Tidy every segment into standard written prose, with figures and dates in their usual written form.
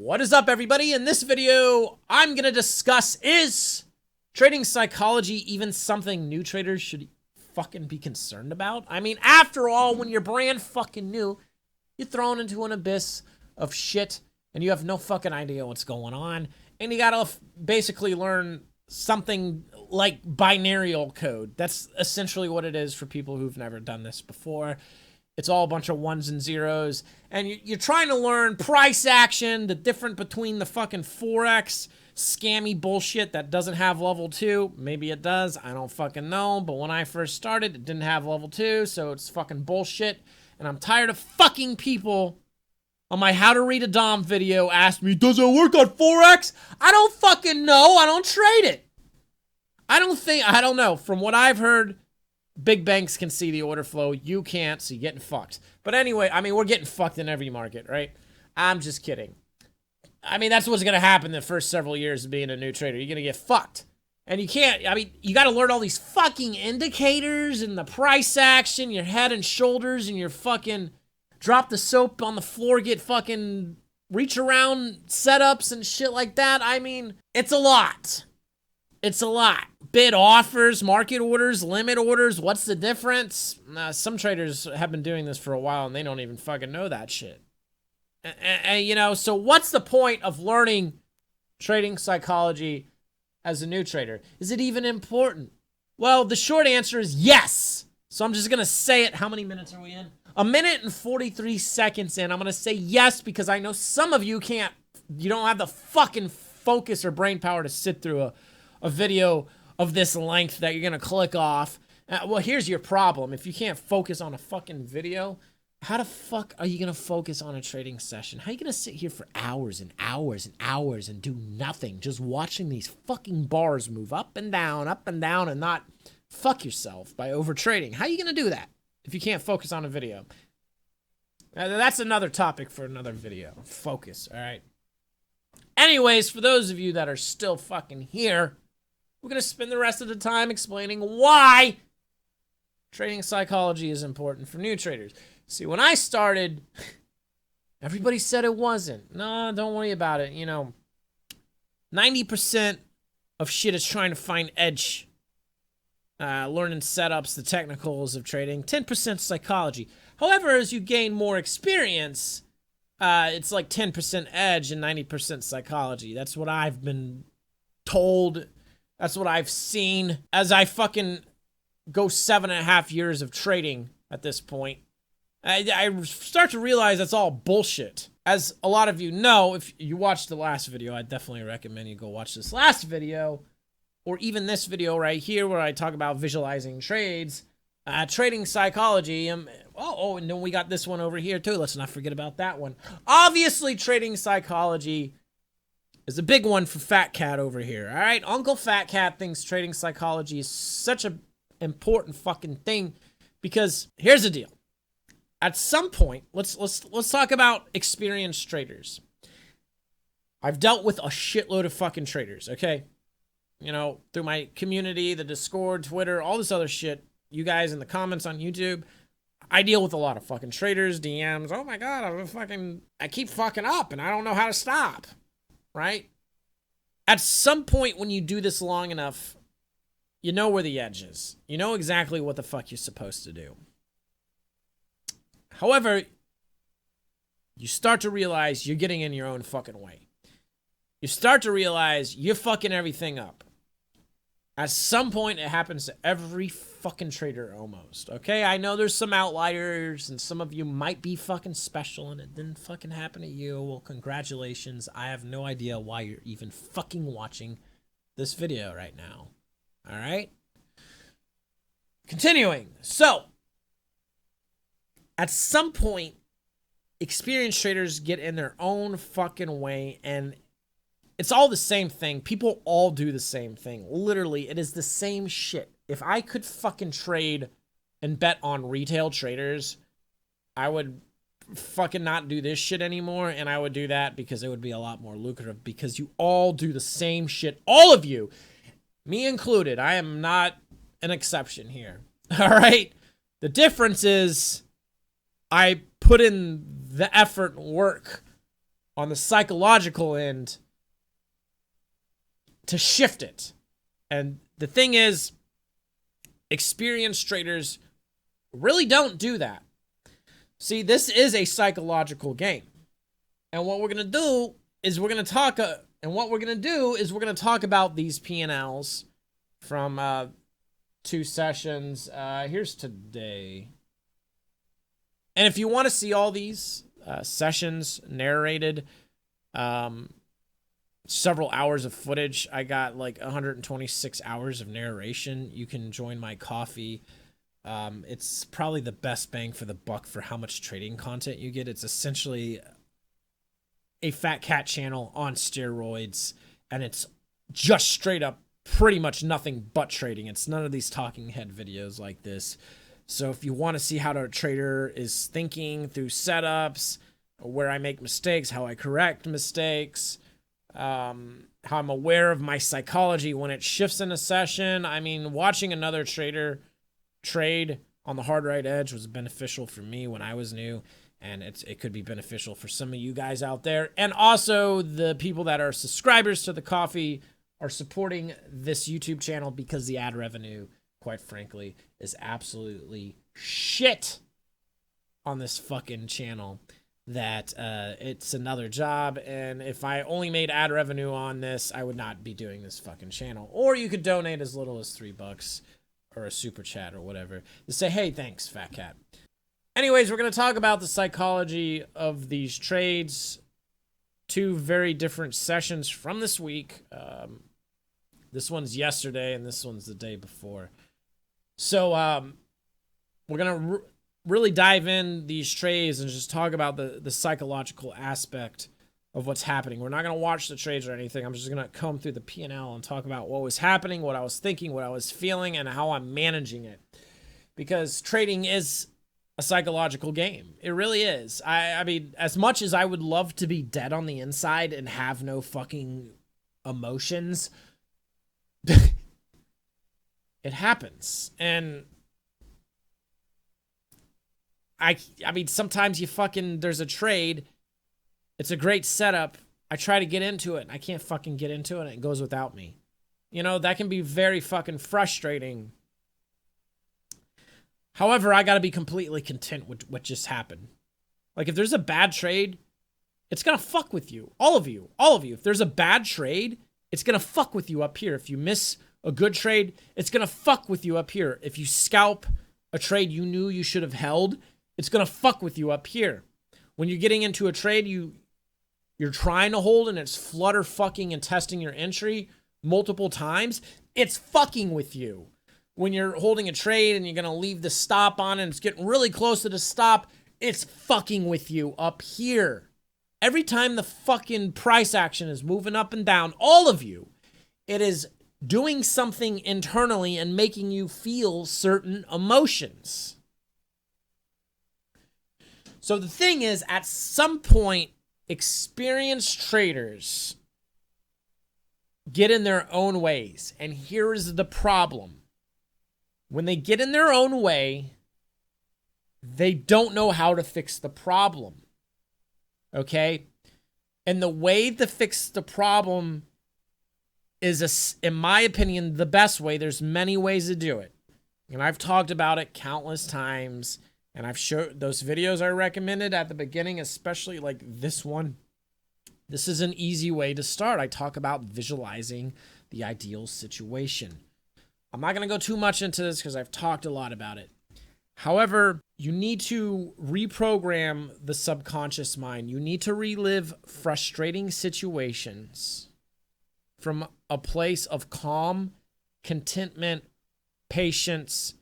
What is up, everybody? In this video, I'm gonna discuss, is trading psychology even something new traders should fucking be concerned about? I mean, after all, when you're brand fucking new, you're thrown into an abyss of shit and you have no fucking idea what's going on, and you gotta basically learn something like binary code. That's essentially what it is for people who've never done this before. It's all a bunch of ones and zeros, and you're trying to learn price action, the difference between the fucking Forex scammy bullshit that doesn't have level 2. Maybe it does, I don't fucking know, but when I first started, it didn't have level 2, so it's fucking bullshit, and I'm tired of fucking people on my How to Read a Dom video ask me, does it work on Forex? I don't fucking know, I don't trade it. I don't know, from what I've heard, big banks can see the order flow. You can't, so you're getting fucked. But anyway, I mean, we're getting fucked in every market, right? I'm just kidding. I mean, that's what's going to happen the first several years of being a new trader. You're going to get fucked. And you can't, I mean, you got to learn all these fucking indicators and the price action, your head and shoulders, and your fucking drop the soap on the floor, get fucking reach around setups and shit like that. I mean, it's a lot. It's a lot. Bid offers, market orders, limit orders. What's the difference? Some traders have been doing this for a while and they don't even fucking know that shit. And you know, so what's the point of learning trading psychology as a new trader? Is it even important? Well, the short answer is yes. So I'm just going to say it. How many minutes are we in? 1 minute and 43 seconds in. I'm going to say yes because I know some of you you don't have the fucking focus or brain power to sit through a video of this length that you're gonna click off. Well, here's your problem. If you can't focus on a fucking video, how the fuck are you gonna focus on a trading session? How are you gonna sit here for hours and hours and hours and do nothing, just watching these fucking bars move up and down, and not fuck yourself by over trading? How are you gonna do that if you can't focus on a video? That's another topic for another video. Focus, all right? Anyways, for those of you that are still fucking here, we're going to spend the rest of the time explaining why trading psychology is important for new traders. See, when I started, everybody said it wasn't. No, don't worry about it. You know, 90% of shit is trying to find edge, learning setups, the technicals of trading. 10% psychology. However, as you gain more experience, it's like 10% edge and 90% psychology. That's what I've been told. That's what I've seen as I fucking go 7.5 years of trading at this point. I start to realize that's all bullshit. As a lot of you know, if you watched the last video, I definitely recommend you go watch this last video, or even this video right here where I talk about visualizing trades, trading psychology. And then we got this one over here too. Let's not forget about that one. Obviously, trading psychology is a big one for Fat Cat over here, all right? Uncle Fat Cat thinks trading psychology is such an important fucking thing because here's the deal. At some point, let's talk about experienced traders. I've dealt with a shitload of fucking traders, okay? You know, through my community, the Discord, Twitter, all this other shit. You guys in the comments on YouTube, I deal with a lot of fucking traders, DMs. Oh my God, I keep fucking up and I don't know how to stop. Right? At some point when you do this long enough, you know where the edge is. You know exactly what the fuck you're supposed to do. However, you start to realize you're getting in your own fucking way. You start to realize you're fucking everything up. At some point, it happens to every fucking trader almost, okay? I know there's some outliers, and some of you might be fucking special, and it didn't fucking happen to you. Well, congratulations. I have no idea why you're even fucking watching this video right now, all right? Continuing. So, at some point, experienced traders get in their own fucking way, and it's all the same thing. People all do the same thing. Literally, it is the same shit. If I could fucking trade and bet on retail traders, I would fucking not do this shit anymore, and I would do that because it would be a lot more lucrative because you all do the same shit. All of you, me included. I am not an exception here. All right? The difference is I put in the effort and work on the psychological end to shift it. And the thing is, experienced traders really don't do that. See, this is a psychological game. And what we're going to do is we're going to talk about these P&Ls from 2 sessions. Here's today. And if you want to see all these sessions narrated, several hours of footage, I got like 126 hours of narration. You can join my coffee. It's probably the best bang for the buck for how much trading content you get. It's essentially a Fat Cat channel on steroids, and it's just straight up pretty much nothing but trading. It's none of these talking head videos like this. So if you want to see how a trader is thinking through setups, where I make mistakes, how I correct mistakes, how I'm aware of my psychology when it shifts in a session. I mean, watching another trader trade on the hard right edge was beneficial for me when I was new, and it could be beneficial for some of you guys out there. And also the people that are subscribers to the coffee are supporting this YouTube channel, because the ad revenue, quite frankly, is absolutely shit on this fucking channel. That it's another job, and if I only made ad revenue on this, I would not be doing this fucking channel. Or you could donate as little as $3 or a super chat or whatever to say, hey, thanks, Fat Cat. Anyways, we're going to talk about the psychology of these trades. 2 very different sessions from this week. This one's yesterday, and this one's the day before. So we're going to really dive in these trades and just talk about the psychological aspect of what's happening. We're not going to watch the trades or anything. I'm just going to comb through the P&L and talk about what was happening, what I was thinking, what I was feeling, and how I'm managing it. Because trading is a psychological game. It really is. I mean, as much as I would love to be dead on the inside and have no fucking emotions, it happens. And I mean, sometimes there's a trade, it's a great setup, I try to get into it, and I can't fucking get into it, and it goes without me. You know, that can be very fucking frustrating. However, I gotta be completely content with what just happened. Like, if there's a bad trade, it's gonna fuck with you. All of you. If there's a bad trade, it's gonna fuck with you up here. If you miss a good trade, it's gonna fuck with you up here. If you scalp a trade you knew you should have held, it's going to fuck with you up here. When you're getting into a trade you're trying to hold and it's flutter fucking and testing your entry multiple times, it's fucking with you. When you're holding a trade and you're going to leave the stop on and it's getting really close to the stop, it's fucking with you up here. Every time the fucking price action is moving up and down, all of you, it is doing something internally and making you feel certain emotions. So the thing is, at some point, experienced traders get in their own ways. And here is the problem. When they get in their own way, they don't know how to fix the problem. Okay? And the way to fix the problem is, in my opinion, the best way. There's many ways to do it. And I've talked about it countless times. And I've showed those videos I recommended at the beginning, especially like this one. This is an easy way to start. I talk about visualizing the ideal situation. I'm not going to go too much into this because I've talked a lot about it. However, you need to reprogram the subconscious mind. You need to relive frustrating situations from a place of calm, contentment, patience,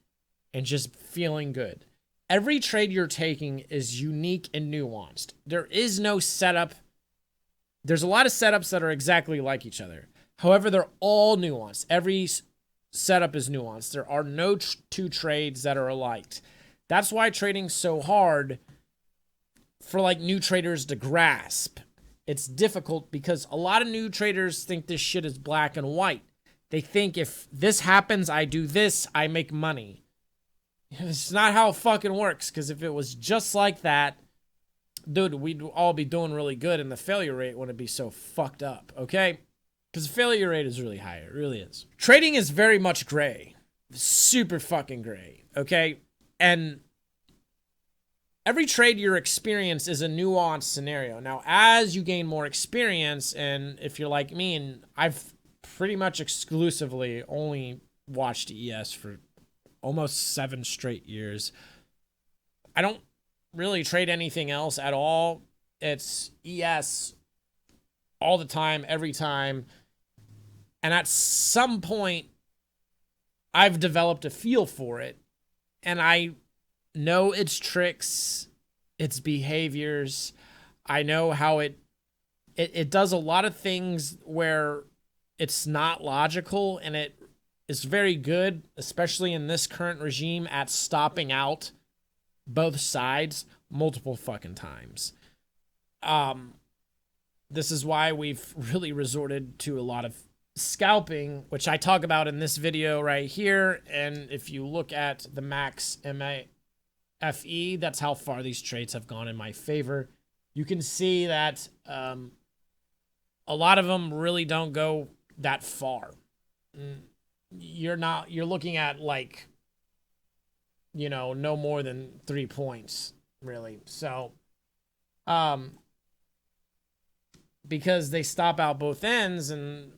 and just feeling good. Every trade you're taking is unique and nuanced. There is no setup. There's a lot of setups that are exactly like each other. However, they're all nuanced. Every setup is nuanced. There are no 2 trades that are alike. That's why trading's so hard for like new traders to grasp. It's difficult because a lot of new traders think this shit is black and white. They think if this happens, I do this, I make money. It's not how it fucking works, because if it was just like that, dude, we'd all be doing really good and the failure rate wouldn't be so fucked up, okay? Because the failure rate is really high. It really is. Trading is very much gray. Super fucking gray, okay? And every trade you experience is a nuanced scenario. Now, as you gain more experience, and if you're like me, and I've pretty much exclusively only watched ES for almost 7 straight years, I don't really trade anything else at all. It's ES all the time, every time. And at some point, I've developed a feel for it. And I know its tricks, its behaviors. I know how it does a lot of things where it's not logical, and it is very good, especially in this current regime, at stopping out both sides multiple fucking times. This is why we've really resorted to a lot of scalping, which I talk about in this video right here. And if you look at the max MAFE, that's how far these trades have gone in my favor. You can see that a lot of them really don't go that far. You're looking at like, you know, no more than 3 points, really. So, because they stop out both ends, and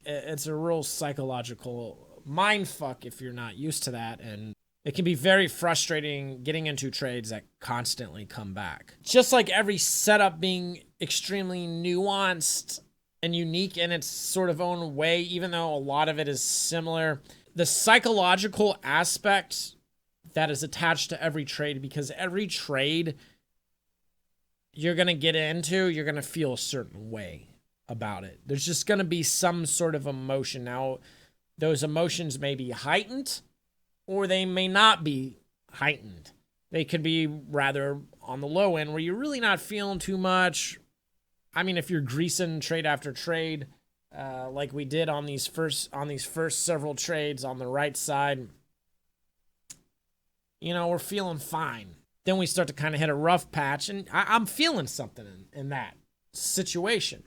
it's a real psychological mind fuck if you're not used to that, and it can be very frustrating getting into trades that constantly come back. Just like every setup being extremely nuanced and unique in its sort of own way, even though a lot of it is similar, the psychological aspect that is attached to every trade, because every trade you're going to get into, you're going to feel a certain way about it. There's just going to be some sort of emotion. Now, those emotions may be heightened or they may not be heightened. They could be rather on the low end where you're really not feeling too much. I mean, if you're greasing trade after trade, like we did on these first several trades on the right side, you know, we're feeling fine. Then we start to kind of hit a rough patch, and I'm feeling something in that situation.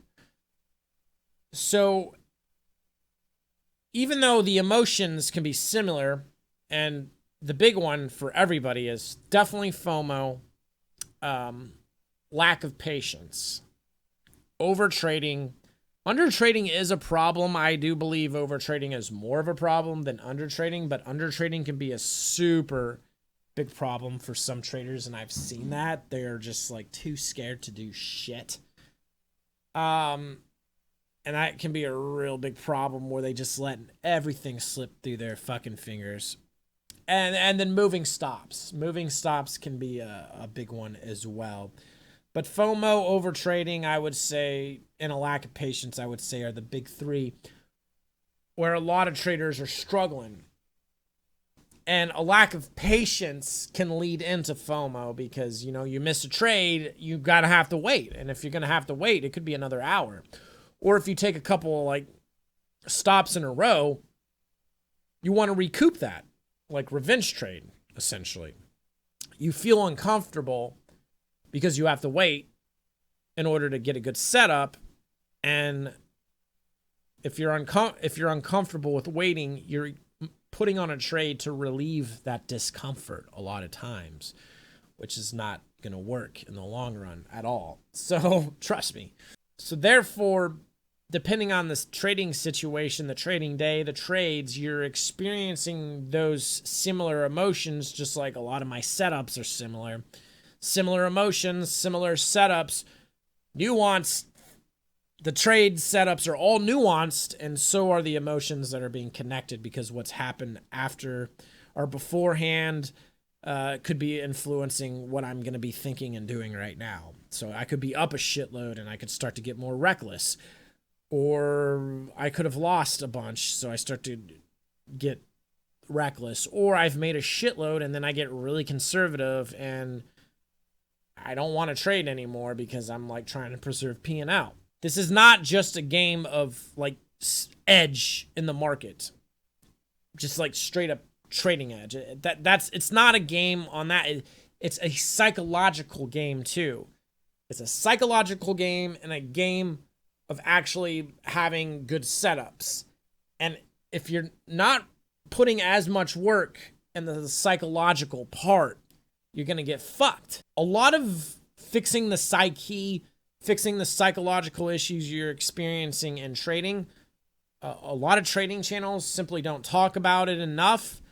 So even though the emotions can be similar, and the big one for everybody is definitely FOMO, lack of patience, overtrading. Undertrading is a problem. I do believe overtrading is more of a problem than undertrading, but undertrading can be a super big problem for some traders, and I've seen that. They're just like too scared to do shit. And that can be a real big problem where they just let everything slip through their fucking fingers. And then moving stops. Moving stops can be a big one as well. But FOMO, overtrading, I would say, and a lack of patience, I would say, are the big three where a lot of traders are struggling. And a lack of patience can lead into FOMO because, you know, you miss a trade, you gotta have to wait. And if you're gonna have to wait, it could be another hour. Or if you take a couple like stops in a row, you want to recoup that, like revenge trade, essentially. You feel uncomfortable because you have to wait in order to get a good setup, and if you're uncomfortable with waiting, you're putting on a trade to relieve that discomfort a lot of times, which is not going to work in the long run at all. So trust me. So therefore, depending on this trading situation, the trading day, the trades, you're experiencing those similar emotions, just like a lot of my setups are similar. Similar emotions, similar setups, nuanced. The trade setups are all nuanced, and so are the emotions that are being connected, because what's happened after or beforehand could be influencing what I'm going to be thinking and doing right now. So I could be up a shitload and I could start to get more reckless, or I could have lost a bunch, so I start to get reckless, or I've made a shitload and then I get really conservative and I don't want to trade anymore because I'm like trying to preserve P&L. This is not just a game of like edge in the market, just like straight up trading edge. It's not a game on that. It's a psychological game too. It's a psychological game and a game of actually having good setups. And if you're not putting as much work in the psychological part, you're going to get fucked. A lot of fixing the psyche, fixing the psychological issues you're experiencing in trading, a lot of trading channels simply don't talk about it enough,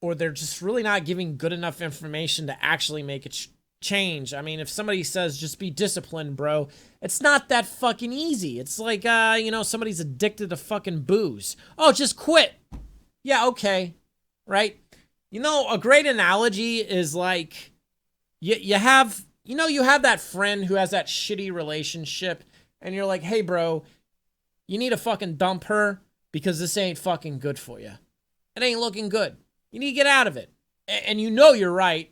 or they're just really not giving good enough information to actually make it change. I mean, if somebody says just be disciplined, bro, it's not that fucking easy. It's like, somebody's addicted to fucking booze. Oh, just quit. Yeah, okay. Right? A great analogy is like, you have that friend who has that shitty relationship, and you're like, hey, bro, you need to fucking dump her because this ain't fucking good for you. It ain't looking good. You need to get out of it. And you're right.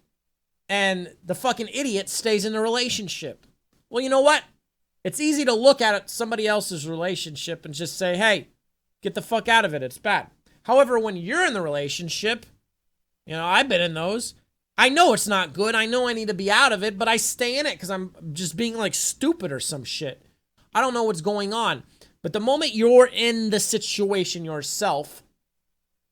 And the fucking idiot stays in the relationship. Well, you know what? It's easy to look at somebody else's relationship and just say, hey, get the fuck out of it. It's bad. However, when you're in the relationship, I've been in those. I know it's not good. I know I need to be out of it, but I stay in it because I'm just being like stupid or some shit. I don't know what's going on. But the moment you're in the situation yourself,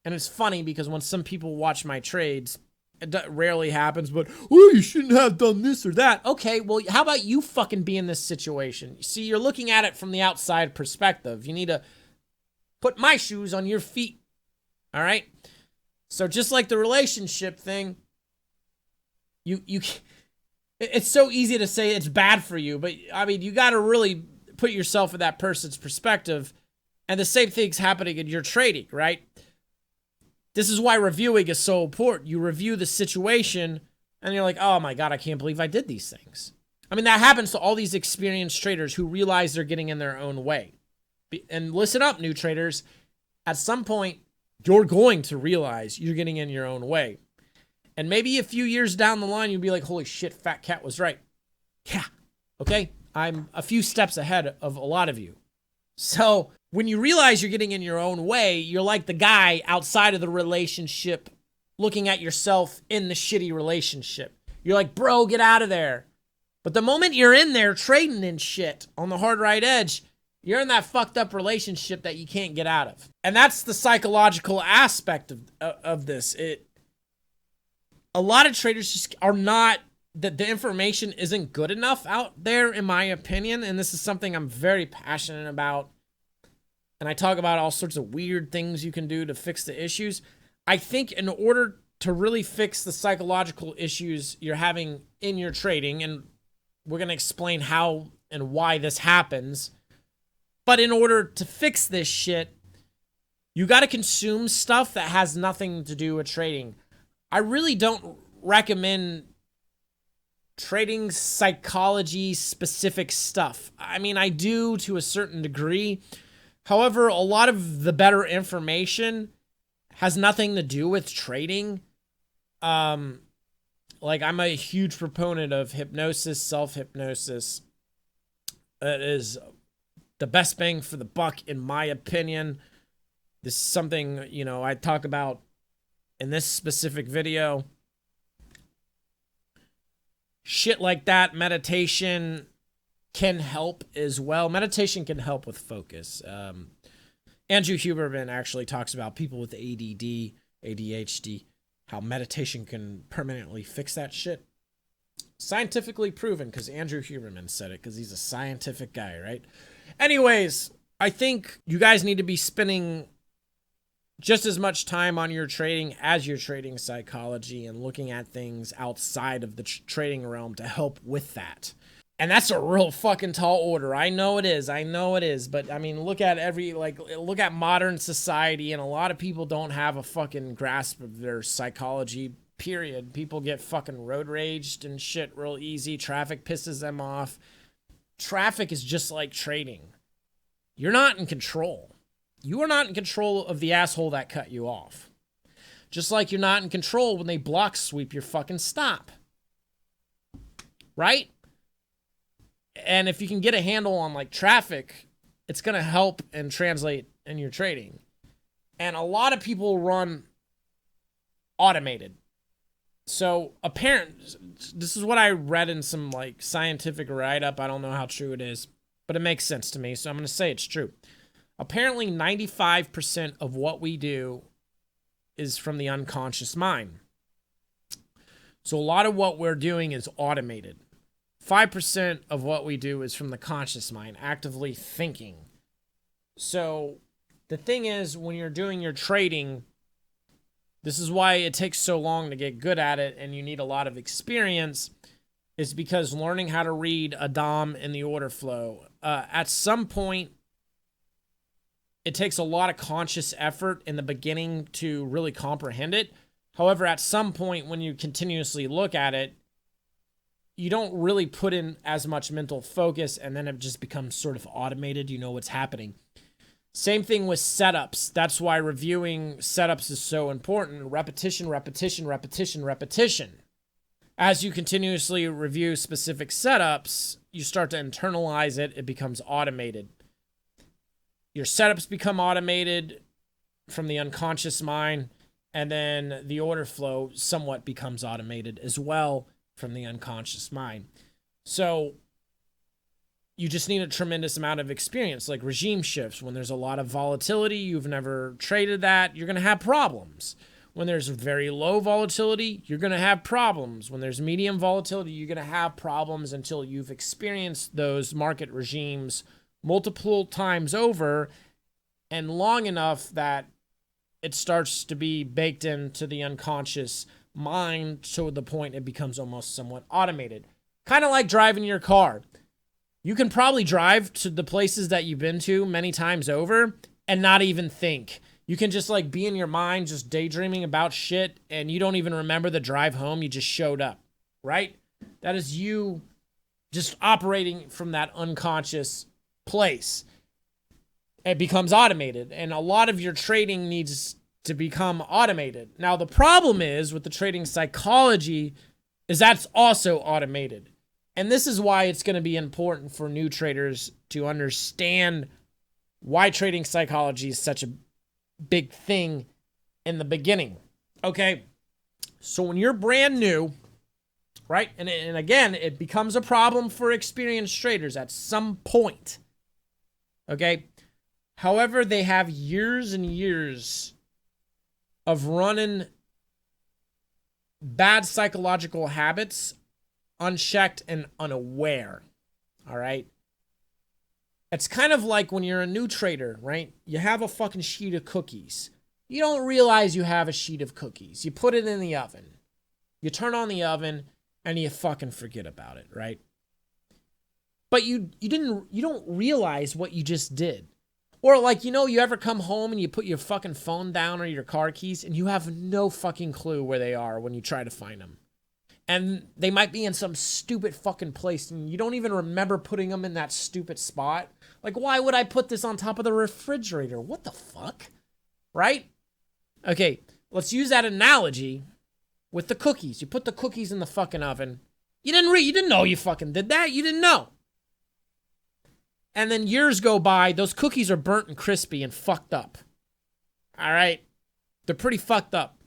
and it's funny because when some people watch my trades, it rarely happens, but, oh, you shouldn't have done this or that. Okay, well, how about you fucking be in this situation? See, you're looking at it from the outside perspective. You need to put my shoes on your feet. All right? So just like the relationship thing, it's so easy to say it's bad for you, but I mean, you got to really put yourself in that person's perspective. And the same thing's happening in your trading, right? This is why reviewing is so important. You review the situation and you're like, oh my God, I can't believe I did these things. I mean, that happens to all these experienced traders who realize they're getting in their own way. And listen up, new traders. At some point, you're going to realize you're getting in your own way. And maybe a few years down the line, you'll be like, holy shit, Fat Cat was right. Yeah, okay? I'm a few steps ahead of a lot of you. So when you realize you're getting in your own way, you're like the guy outside of the relationship looking at yourself in the shitty relationship. You're like, bro, get out of there. But the moment you're in there trading and shit on the hard right edge, you're in that fucked up relationship that you can't get out of. And that's the psychological aspect of this. A lot of traders just are not, the information isn't good enough out there, in my opinion. And this is something I'm very passionate about. And I talk about all sorts of weird things you can do to fix the issues. I think in order to really fix the psychological issues you're having in your trading, and we're going to explain how and why this happens, but in order to fix this shit, you got to consume stuff that has nothing to do with trading. I really don't recommend trading psychology specific stuff. I mean, I do to a certain degree. However, a lot of the better information has nothing to do with trading. Like, I'm a huge proponent of hypnosis, self-hypnosis. It is the best bang for the buck, in my opinion. This is something, I talk about in this specific video. Shit like that, meditation can help as well. Meditation can help with focus. Andrew Huberman actually talks about people with ADD, ADHD, how meditation can permanently fix that shit. Scientifically proven, because Andrew Huberman said it, because he's a scientific guy, right? Anyways, I think you guys need to be spending just as much time on your trading as your trading psychology and looking at things outside of the trading realm to help with that. And that's a real fucking tall order. I know it is. But I mean, look at modern society, and a lot of people don't have a fucking grasp of their psychology, period. People get fucking road raged and shit real easy. Traffic pisses them off. Traffic is just like trading. You're not in control. You are not in control of the asshole that cut you off. Just like you're not in control when they block sweep your fucking stop. Right? And if you can get a handle on like traffic, it's going to help and translate in your trading. And a lot of people run automated. So this is what I read in some like scientific write-up. I don't know how true it is, but it makes sense to me, so I'm going to say it's true. Apparently 95% of what we do is from the unconscious mind. So a lot of what we're doing is automated. 5% of what we do is from the conscious mind, actively thinking. So the thing is, when you're doing your trading, this is why it takes so long to get good at it and you need a lot of experience, is because learning how to read a DOM in the order flow, at some point, it takes a lot of conscious effort in the beginning to really comprehend it. However, at some point when you continuously look at it, you don't really put in as much mental focus, and then it just becomes sort of automated. You know what's happening. Same thing with setups. That's why reviewing setups is so important. Repetition, repetition, repetition, repetition. As you continuously review specific setups, you start to internalize it. It becomes automated. Your setups become automated from the unconscious mind, and then the order flow somewhat becomes automated as well from the unconscious mind. So you just need a tremendous amount of experience, like regime shifts. When there's a lot of volatility, you've never traded that, you're going to have problems. When there's very low volatility, you're going to have problems. When there's medium volatility, you're going to have problems until you've experienced those market regimes multiple times over and long enough that it starts to be baked into the unconscious mind to the point it becomes almost somewhat automated. Kind of like driving your car. You can probably drive to the places that you've been to many times over and not even think. You can just like be in your mind just daydreaming about shit, and you don't even remember the drive home. You just showed up, right? That is you just operating from that unconscious place. It becomes automated, and a lot of your trading needs to become automated. Now, the problem is with the trading psychology is that's also automated. And this is why it's going to be important for new traders to understand why trading psychology is such a big thing in the beginning. Okay, so when you're brand new, right, and again, it becomes a problem for experienced traders at some point. Okay, however, they have years and years of running bad psychological habits unchecked and unaware. All right. It's kind of like when you're a new trader, right? You have a fucking sheet of cookies. You don't realize you have a sheet of cookies. You put it in the oven. You turn on the oven and you fucking forget about it, right? But you don't realize what you just did. Or like, you ever come home and you put your fucking phone down or your car keys and you have no fucking clue where they are when you try to find them. And they might be in some stupid fucking place and you don't even remember putting them in that stupid spot. Like, why would I put this on top of the refrigerator? What the fuck? Right? Okay, let's use that analogy with the cookies. You put the cookies in the fucking oven. You didn't know you fucking did that. You didn't know. And then years go by, those cookies are burnt and crispy and fucked up. All right? They're pretty fucked up.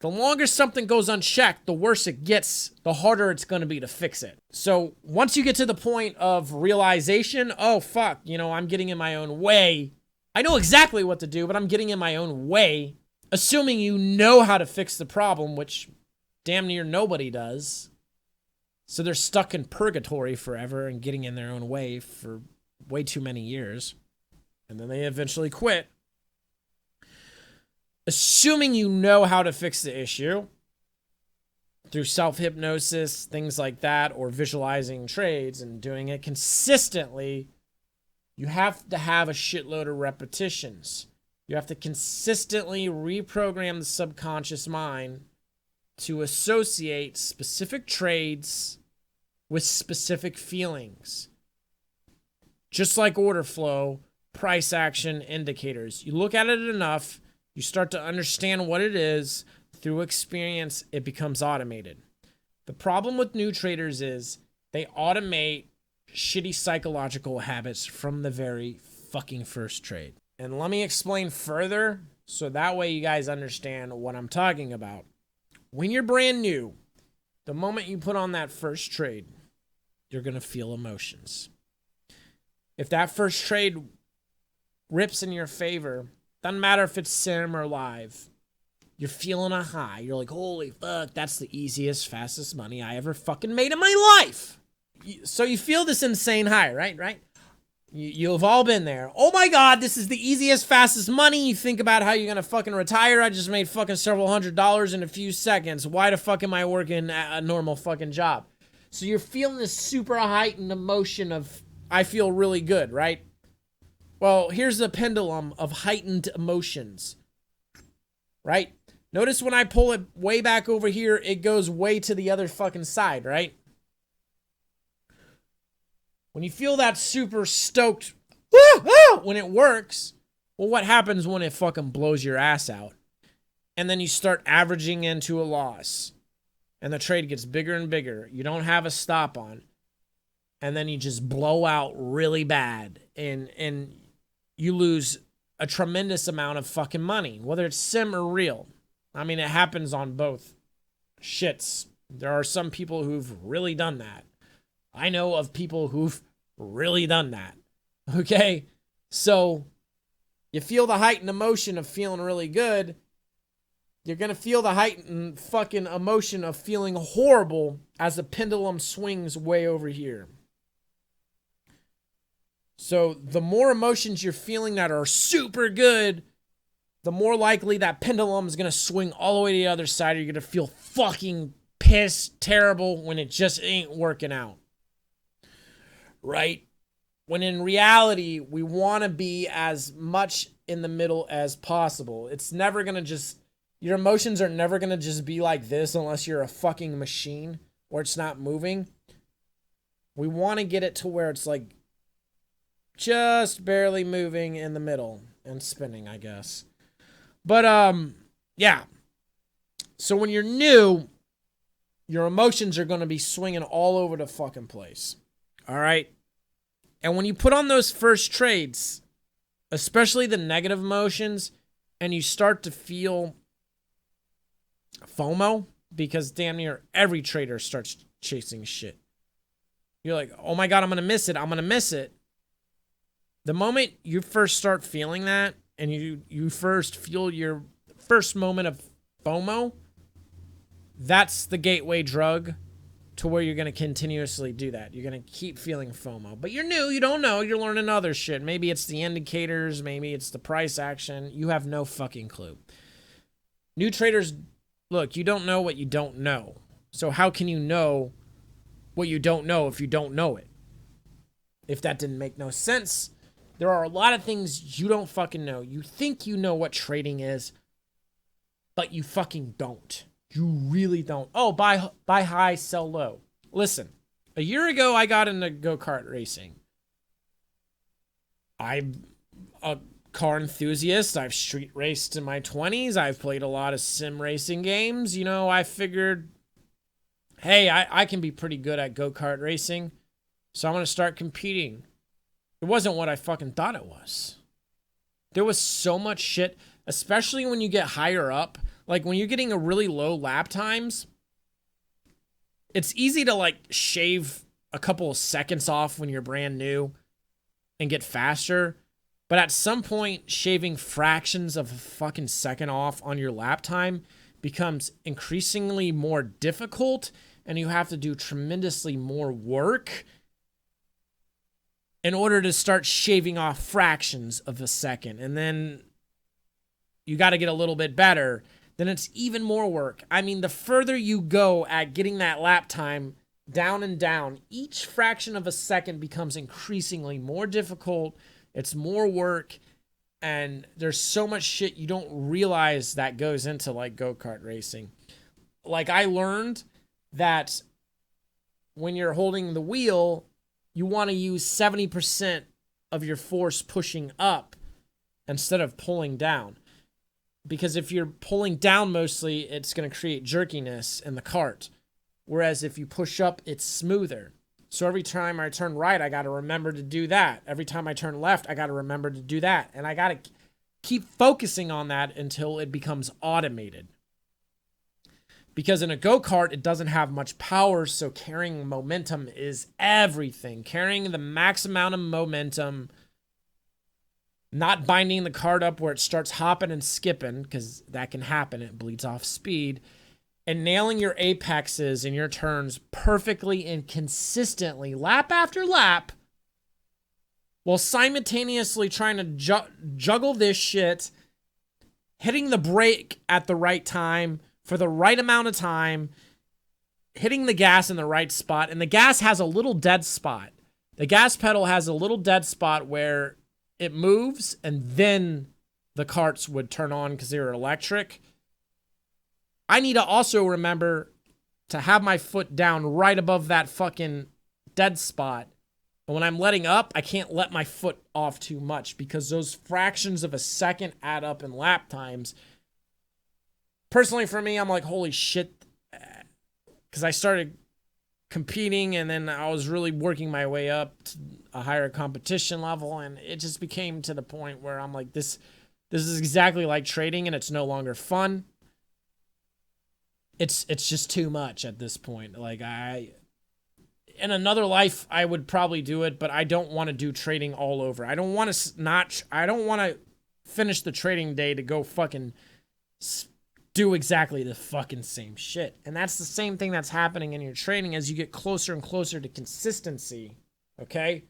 The longer something goes unchecked, the worse it gets, the harder it's going to be to fix it. So once you get to the point of realization, oh, fuck, I'm getting in my own way. I know exactly what to do, but I'm getting in my own way. Assuming you know how to fix the problem, which damn near nobody does. So they're stuck in purgatory forever and getting in their own way for way too many years. And then they eventually quit. Assuming you know how to fix the issue through self-hypnosis, things like that, or visualizing trades and doing it consistently, you have to have a shitload of repetitions. You have to consistently reprogram the subconscious mind to associate specific trades with specific feelings. Just like order flow, price action, indicators. You look at it enough, you start to understand what it is. Through experience, it becomes automated. The problem with new traders is they automate shitty psychological habits from the very fucking first trade. And let me explain further so that way you guys understand what I'm talking about. When you're brand new, The moment you put on that first trade, you're going to feel emotions. If that first trade rips in your favor, doesn't matter if it's sim or live, you're feeling a high. You're like, holy fuck, that's the easiest, fastest money I ever fucking made in my life. So you feel this insane high, right? You've all been there. Oh my God, this is the easiest, fastest money. You think about how you're going to fucking retire. I just made fucking several $100s in a few seconds. Why the fuck am I working a normal fucking job? So you're feeling this super heightened emotion of, I feel really good, right? Well, here's the pendulum of heightened emotions, right? Notice when I pull it way back over here, it goes way to the other fucking side, right? When you feel that super stoked, when it works, well, what happens when it fucking blows your ass out? And then you start averaging into a loss. And the trade gets bigger and bigger. You don't have a stop on. And then you just blow out really bad. And you lose a tremendous amount of fucking money, whether it's sim or real. I mean, it happens on both shits. There are some people who've really done that. I know of people who've really done that. Okay? So, you feel the heightened emotion of feeling really good. You're going to feel the heightened fucking emotion of feeling horrible as the pendulum swings way over here. So, the more emotions you're feeling that are super good, the more likely that pendulum is going to swing all the way to the other side. You're going to feel fucking pissed, terrible when it just ain't working out. Right? When in reality, we want to be as much in the middle as possible. It's never going to just, your emotions are never going to just be like this unless you're a fucking machine or it's not moving. We want to get it to where it's like just barely moving in the middle and spinning, I guess. But, yeah. So when you're new, your emotions are going to be swinging all over the fucking place. All right? And when you put on those first trades, especially the negative emotions, and you start to feel FOMO, because damn near every trader starts chasing shit. You're like, oh my God, I'm going to miss it. I'm going to miss it. The moment you first start feeling that, and you first feel your first moment of FOMO, that's the gateway drug to where you're going to continuously do that. You're going to keep feeling FOMO. But you're new. You don't know. You're learning other shit. Maybe it's the indicators. Maybe it's the price action. You have no fucking clue. New traders, look, you don't know what you don't know. So how can you know what you don't know if you don't know it? If that didn't make no sense, there are a lot of things you don't fucking know. You think you know what trading is, but you fucking don't. You really don't. Oh, buy high, sell low. Listen, a year ago, I got into go-kart racing. I'm a car enthusiast. I've street raced in my 20s. I've played a lot of sim racing games. You know, I figured, hey, I can be pretty good at go-kart racing, so I'm going to start competing. It wasn't what I fucking thought it was. There was so much shit, especially when you get higher up. Like, when you're getting a really low lap times, it's easy to, like, shave a couple of seconds off when you're brand new and get faster. But at some point, shaving fractions of a fucking second off on your lap time becomes increasingly more difficult, and you have to do tremendously more work in order to start shaving off fractions of a second. And then you got to get a little bit better. Then it's even more work. I mean, the further you go at getting that lap time down and down, each fraction of a second becomes increasingly more difficult. It's more work. And there's so much shit you don't realize that goes into, like, go-kart racing. Like, I learned that when you're holding the wheel, you want to use 70% of your force pushing up instead of pulling down. Because if you're pulling down mostly, it's going to create jerkiness in the cart. Whereas if you push up, it's smoother. So every time I turn right, I got to remember to do that. Every time I turn left, I got to remember to do that. And I got to keep focusing on that until it becomes automated. Because in a go-kart, it doesn't have much power, so carrying momentum is everything. Carrying the max amount of momentum, not binding the cart up where it starts hopping and skipping, because that can happen, it bleeds off speed, and nailing your apexes and your turns perfectly and consistently, lap after lap, while simultaneously trying to juggle this shit, hitting the brake at the right time, for the right amount of time, hitting the gas in the right spot. And the gas has a little dead spot. The gas pedal has a little dead spot where it moves and then the carts would turn on because they were electric. I need to also remember to have my foot down right above that fucking dead spot. And when I'm letting up, I can't let my foot off too much because those fractions of a second add up in lap times. Personally, for me, I'm like, holy shit, because I started competing and then I was really working my way up to a higher competition level, and it just became to the point where I'm like, this is exactly like trading, and it's no longer fun. It's just too much at this point. Like, in another life, I would probably do it, but I don't want to do trading all over. I don't want to finish the trading day to go fucking do exactly the fucking same shit. And that's the same thing that's happening in your trading as you get closer and closer to consistency, okay?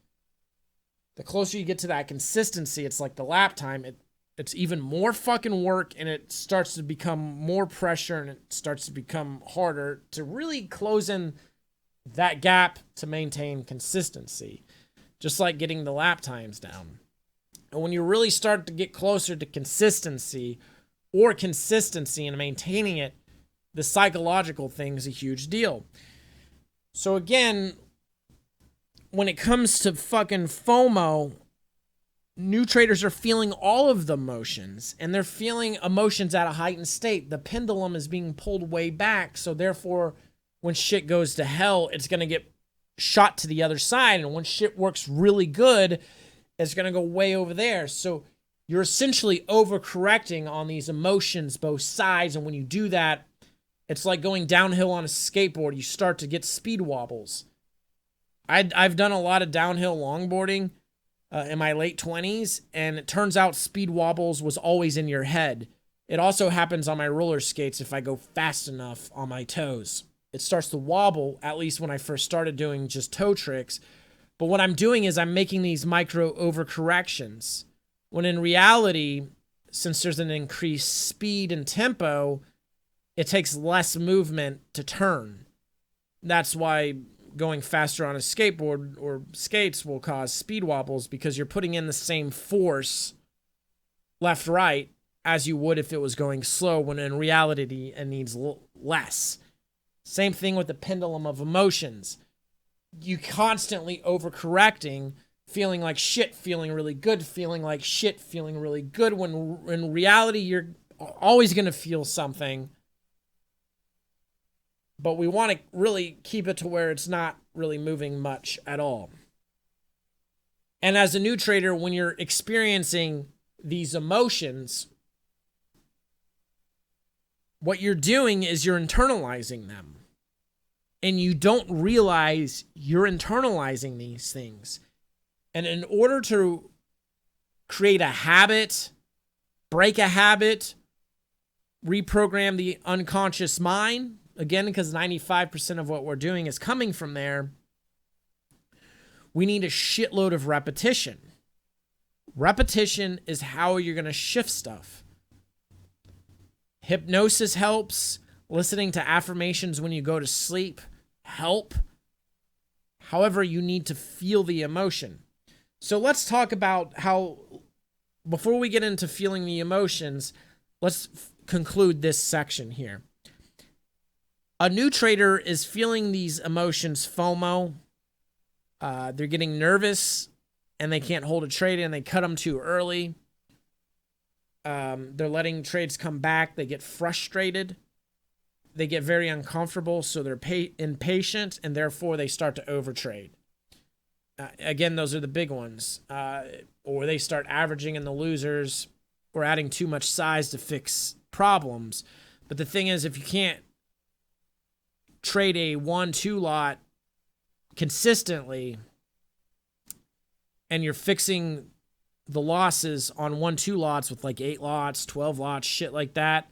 The closer you get to that consistency, it's like the lap time. It's even more fucking work, and it starts to become more pressure, and it starts to become harder to really close in that gap to maintain consistency, just like getting the lap times down. And when you really start to get closer to consistency and maintaining it, the psychological thing is a huge deal. So again, when it comes to fucking FOMO, new traders are feeling all of the emotions, and they're feeling emotions at a heightened state. The pendulum is being pulled way back, so therefore, when shit goes to hell, it's going to get shot to the other side, and when shit works really good, it's going to go way over there. So you're essentially overcorrecting on these emotions, both sides, and when you do that, it's like going downhill on a skateboard. You start to get speed wobbles. I've done a lot of downhill longboarding in my late 20s, and it turns out speed wobbles was always in your head. It also happens on my roller skates if I go fast enough on my toes. It starts to wobble, at least when I first started doing just toe tricks. But what I'm doing is I'm making these micro overcorrections, when in reality, since there's an increased speed and tempo, it takes less movement to turn. That's why going faster on a skateboard or skates will cause speed wobbles, because you're putting in the same force left, right, as you would if it was going slow, when in reality it needs less. Same thing with the pendulum of emotions. You constantly overcorrecting, feeling like shit, feeling really good, feeling like shit, feeling really good, when in reality you're always going to feel something. But we want to really keep it to where it's not really moving much at all. And as a new trader, when you're experiencing these emotions, what you're doing is you're internalizing them. And you don't realize you're internalizing these things. And in order to create a habit, break a habit, reprogram the unconscious mind, again, because 95% of what we're doing is coming from there, we need a shitload of repetition. Repetition is how you're going to shift stuff. Hypnosis helps. Listening to affirmations when you go to sleep help. However, you need to feel the emotion. So let's talk about how, before we get into feeling the emotions, let's conclude this section here. A new trader is feeling these emotions, FOMO. They're getting nervous and they can't hold a trade and they cut them too early. They're letting trades come back. They get frustrated. They get very uncomfortable, so they're impatient, and therefore they start to overtrade. Again, those are the big ones. Or they start averaging in the losers or adding too much size to fix problems. But the thing is, if you can't trade a 1-2 lot consistently and you're fixing the losses on 1-2 lots with like 8 lots, 12 lots, shit like that,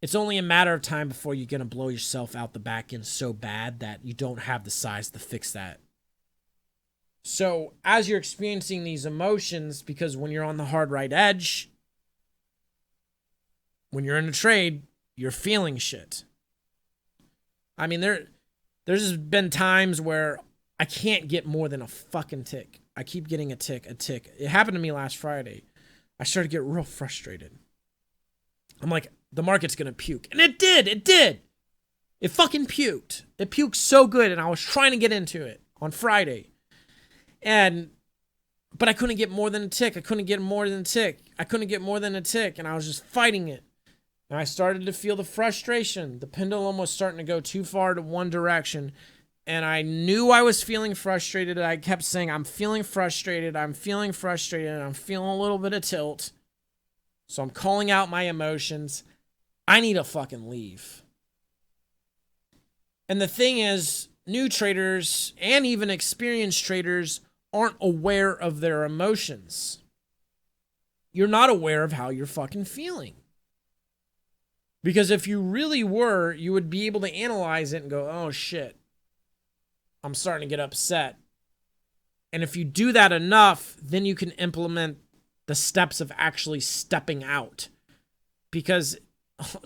it's only a matter of time before you're going to blow yourself out the back end so bad that you don't have the size to fix that. So as you're experiencing these emotions, because when you're on the hard right edge, when you're in a trade, you're feeling shit. I mean, there's been times where I can't get more than a fucking tick. I keep getting a tick. It happened to me last Friday. I started to get real frustrated. I'm like, the market's going to puke. And it did. It fucking puked. It puked so good, and I was trying to get into it on Friday. But I couldn't get more than a tick. And I was just fighting it. And I started to feel the frustration. The pendulum was starting to go too far to one direction. And I knew I was feeling frustrated. I kept saying, I'm feeling frustrated. I'm feeling a little bit of tilt. So I'm calling out my emotions. I need to fucking leave. And the thing is, new traders and even experienced traders aren't aware of their emotions. You're not aware of how you're fucking feeling. Because if you really were, you would be able to analyze it and go, oh shit, I'm starting to get upset. And if you do that enough, then you can implement the steps of actually stepping out. Because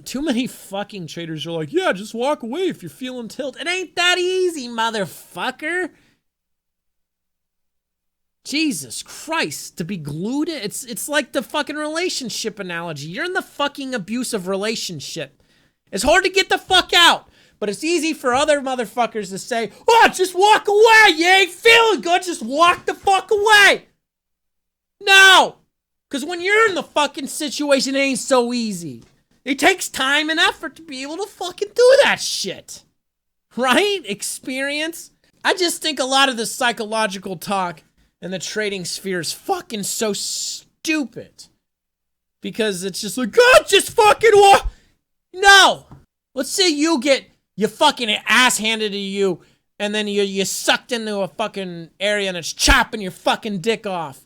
too many fucking traders are like, yeah, just walk away if you're feeling tilt. It ain't that easy, motherfucker. Jesus Christ, to be glued in. It's like the fucking relationship analogy. You're in the fucking abusive relationship. It's hard to get the fuck out. But it's easy for other motherfuckers to say, oh, just walk away. You ain't feeling good. Just walk the fuck away. No. Because when you're in the fucking situation, it ain't so easy. It takes time and effort to be able to fucking do that shit. Right? Experience. I just think a lot of the psychological talk in the trading sphere is fucking so stupid. Because it's just like, God, just fucking walk. No. Let's say you get your fucking ass handed to you, and then you're sucked into a fucking area and it's chopping your fucking dick off.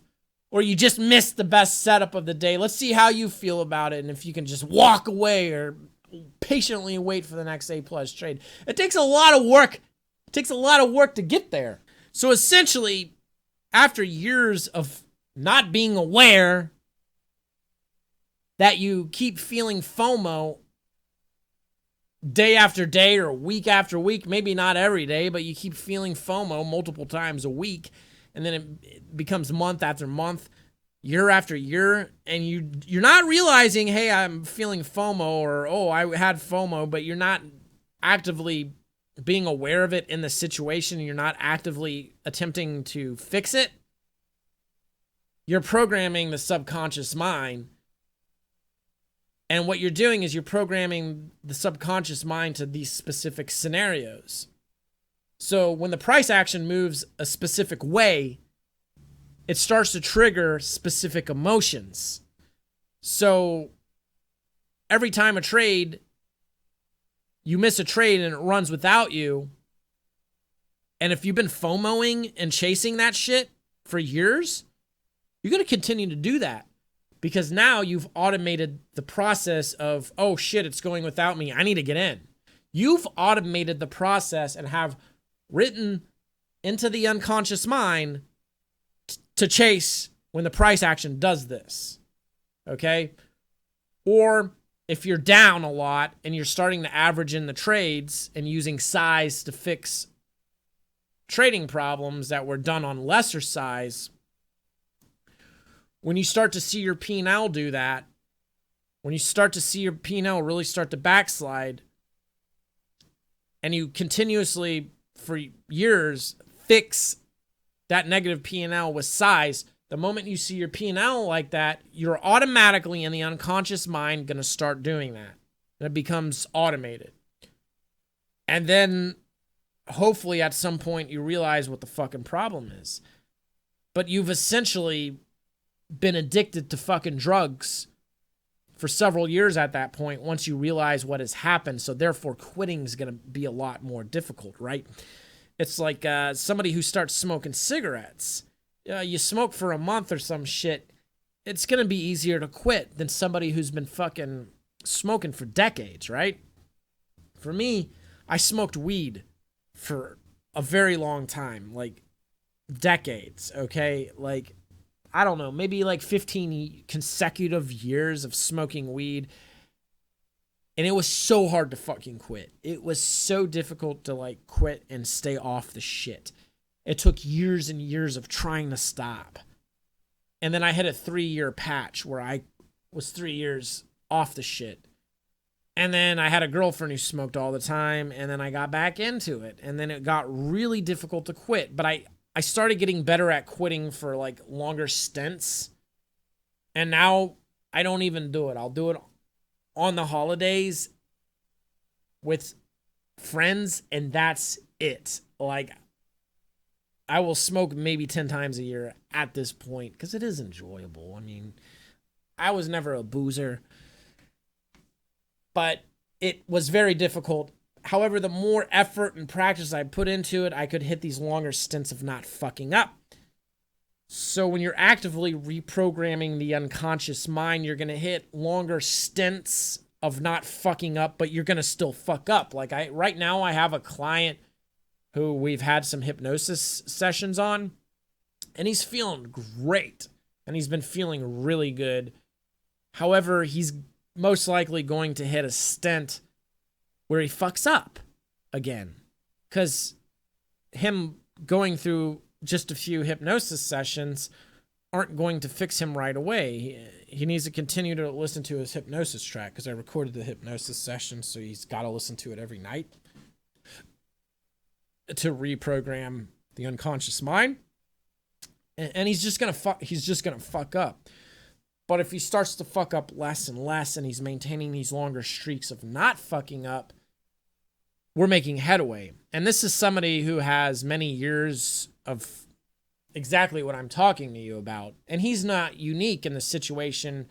Or you just missed the best setup of the day. Let's see how you feel about it and if you can just walk away or patiently wait for the next A+ trade. It takes a lot of work. It takes a lot of work to get there. So essentially, after years of not being aware that you keep feeling FOMO day after day or week after week, maybe not every day, but you keep feeling FOMO multiple times a week, and then it becomes month after month, year after year, and you're not realizing, hey, I'm feeling FOMO, or, oh, I had FOMO, but you're not actively being aware of it in the situation, and you're not actively attempting to fix it. You're programming the subconscious mind. And what you're doing is you're programming the subconscious mind to these specific scenarios. So when the price action moves a specific way, it starts to trigger specific emotions. So every time you miss a trade and it runs without you, and if you've been FOMOing and chasing that shit for years, you're going to continue to do that. Because now you've automated the process of, oh shit, it's going without me. I need to get in. You've automated the process and have written into the unconscious mind to chase when the price action does this. Okay? Or if you're down a lot and you're starting to average in the trades and using size to fix trading problems that were done on lesser size, when you start to see your P&L do that, when you start to see your P&L really start to backslide, and you continuously, for years, fix that negative P&L with size, the moment you see your P&L like that, you're automatically in the unconscious mind going to start doing that. And it becomes automated. And then, hopefully, at some point, you realize what the fucking problem is. But you've essentially been addicted to fucking drugs for several years at that point once you realize what has happened. So therefore, quitting is going to be a lot more difficult, right? It's like somebody who starts smoking cigarettes. You smoke for a month or some shit, it's going to be easier to quit than somebody who's been fucking smoking for decades, right? For me, I smoked weed for a very long time, like decades, okay? Like, I don't know, maybe like 15 consecutive years of smoking weed. And it was so hard to fucking quit. It was so difficult to like quit and stay off the shit. It took years and years of trying to stop. And then I hit a 3-year patch where I was 3 years off the shit. And then I had a girlfriend who smoked all the time, and then I got back into it. And then it got really difficult to quit. But I started getting better at quitting for like longer stints. And now I don't even do it. I'll do it on the holidays with friends, and that's it. Like, I will smoke maybe 10 times a year at this point because it is enjoyable. I mean, I was never a boozer, but it was very difficult. However, the more effort and practice I put into it, I could hit these longer stints of not fucking up. So when you're actively reprogramming the unconscious mind, you're going to hit longer stints of not fucking up, but you're going to still fuck up. Like right now I have a client who we've had some hypnosis sessions on, and he's feeling great, and he's been feeling really good. However, he's most likely going to hit a stint where he fucks up again, because him going through just a few hypnosis sessions aren't going to fix him right away. He needs to continue to listen to his hypnosis track, because I recorded the hypnosis session, so he's got to listen to it every night to reprogram the unconscious mind. And he's just gonna fuck up. But if he starts to fuck up less and less, and he's maintaining these longer streaks of not fucking up, we're making headway. And this is somebody who has many years of exactly what I'm talking to you about. And he's not unique in the situation.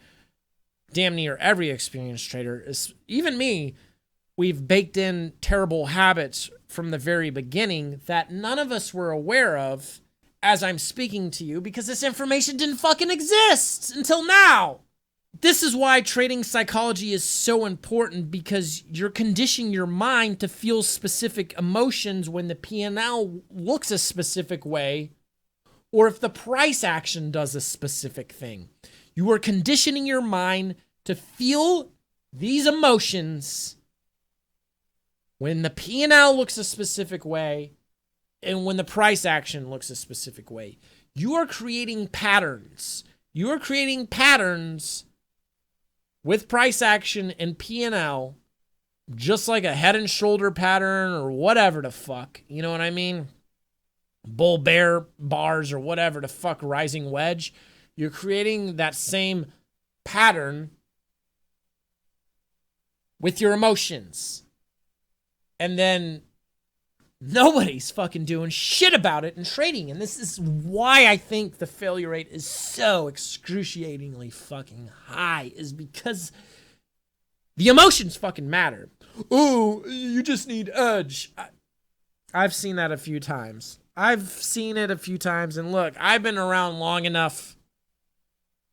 Damn near every experienced trader, even me, we've baked in terrible habits from the very beginning that none of us were aware of as I'm speaking to you, because this information didn't fucking exist until now. This is why trading psychology is so important, because you're conditioning your mind to feel specific emotions when the P&L looks a specific way, or if the price action does a specific thing. You are conditioning your mind to feel these emotions when the P&L looks a specific way and when the price action looks a specific way. You are creating patterns. You are creating patterns with price action and P&L, just like a head and shoulder pattern or whatever the fuck. You know what I mean? Bull bear bars or whatever the fuck, rising wedge. You're creating that same pattern with your emotions. And then nobody's fucking doing shit about it in trading. And this is why I think the failure rate is so excruciatingly fucking high, is because the emotions fucking matter. Ooh, you just need edge. I've seen that a few times. And look, I've been around long enough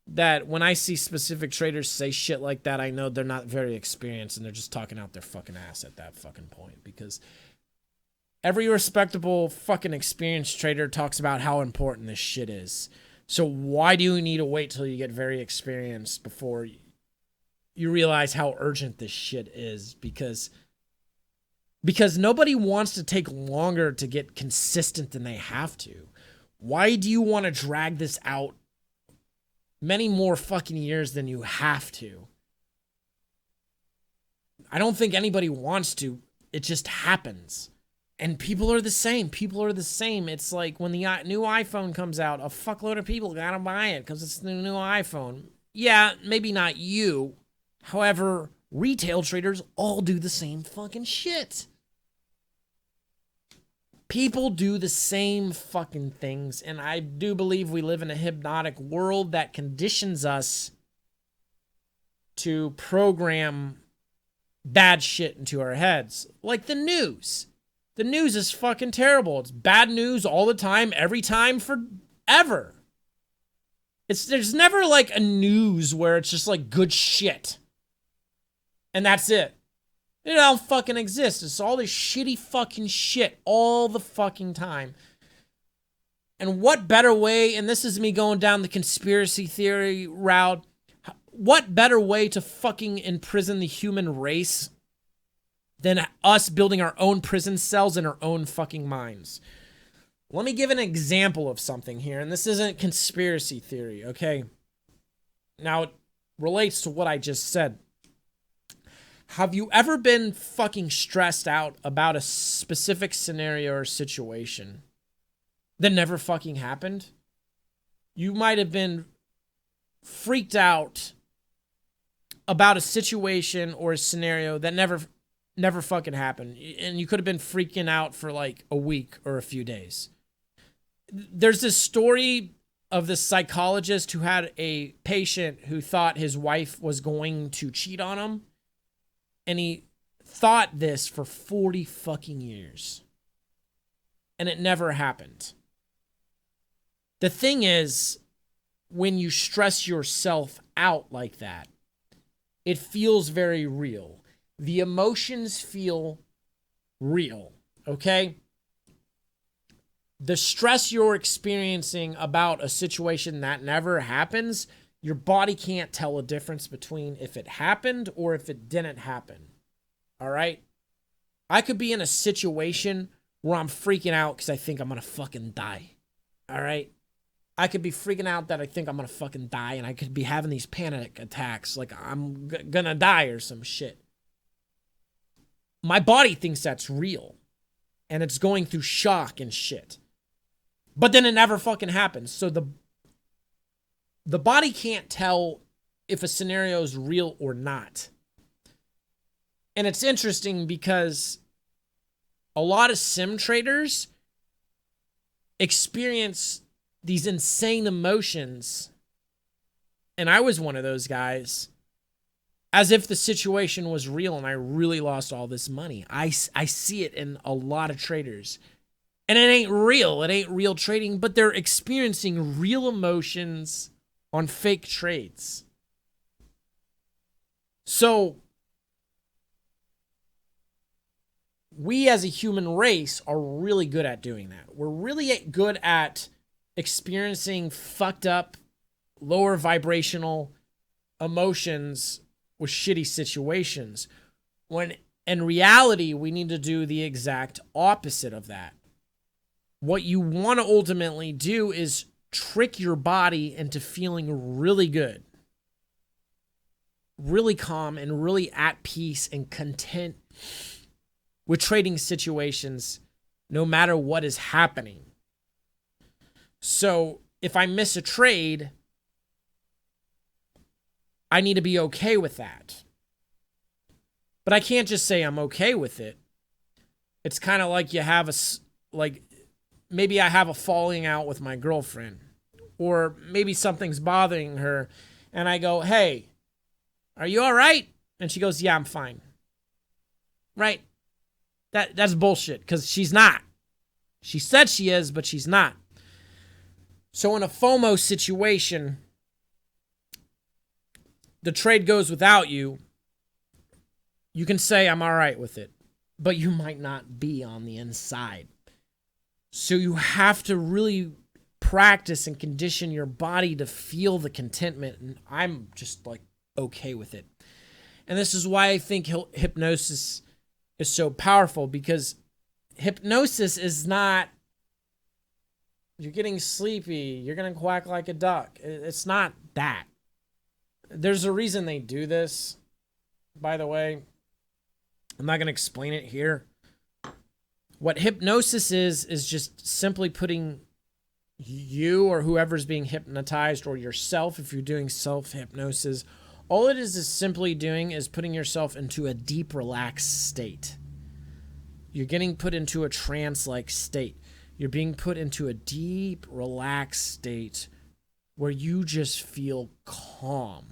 that when I see specific traders say shit like that, I know they're not very experienced and they're just talking out their fucking ass at that fucking point. Because every respectable fucking experienced trader talks about how important this shit is. So why do you need to wait till you get very experienced before you realize how urgent this shit is? Because nobody wants to take longer to get consistent than they have to. Why do you want to drag this out many more fucking years than you have to? I don't think anybody wants to. It just happens. And people are the same. It's like when the new iPhone comes out, a fuckload of people gotta buy it because it's the new iPhone. Yeah, maybe not you. However, retail traders all do the same fucking shit. People do the same fucking things, and I do believe we live in a hypnotic world that conditions us to program bad shit into our heads. Like the news. The news is fucking terrible. It's bad news all the time, every time, forever. There's never like a news where it's just like good shit. And that's it. It don't fucking exist. It's all this shitty fucking shit all the fucking time. And what better way, and this is me going down the conspiracy theory route, what better way to fucking imprison the human race than us building our own prison cells in our own fucking minds? Let me give an example of something here, and this isn't conspiracy theory, okay? Now, it relates to what I just said. Have you ever been fucking stressed out about a specific scenario or situation that never fucking happened? You might have been freaked out about a situation or a scenario that never fucking happened. And you could have been freaking out for like a week or a few days. There's this story of this psychologist who had a patient who thought his wife was going to cheat on him. And he thought this for 40 fucking years. And it never happened. The thing is, when you stress yourself out like that, it feels very real. The emotions feel real, okay? The stress you're experiencing about a situation that never happens, your body can't tell a difference between if it happened or if it didn't happen, all right? I could be in a situation where I'm freaking out because I think I'm going to fucking die, all right? I could be freaking out that I think I'm going to fucking die, and I could be having these panic attacks like I'm going to die or some shit. My body thinks that's real, and it's going through shock and shit. But then it never fucking happens. So the body can't tell if a scenario is real or not. And it's interesting because a lot of sim traders experience these insane emotions, and I was one of those guys, as if the situation was real and I really lost all this money. I see it in a lot of traders. And it ain't real. It ain't real trading, but they're experiencing real emotions on fake trades. So, we as a human race are really good at doing that. We're really good at experiencing fucked up, lower vibrational emotions with shitty situations, when in reality, we need to do the exact opposite of that. What you want to ultimately do is trick your body into feeling really good, really calm, and really at peace and content with trading situations, no matter what is happening. So if I miss a trade, I need to be okay with that. But I can't just say I'm okay with it. It's kind of like maybe I have a falling out with my girlfriend, or maybe something's bothering her, and I go, hey, are you all right? And she goes, yeah, I'm fine. Right? That's bullshit, because she's not. She said she is, but she's not. So in a FOMO situation, the trade goes without you. You can say, I'm all right with it, but you might not be on the inside. So you have to really practice and condition your body to feel the contentment. And I'm just like okay with it. And this is why I think hypnosis is so powerful, because hypnosis is not, you're getting sleepy, you're going to quack like a duck. It's not that. There's a reason they do this, by the way. I'm not going to explain it here. What hypnosis is just simply putting you or whoever's being hypnotized, or yourself if you're doing self-hypnosis, all it is simply doing is putting yourself into a deep, relaxed state. You're getting put into a trance-like state. You're being put into a deep, relaxed state where you just feel calm.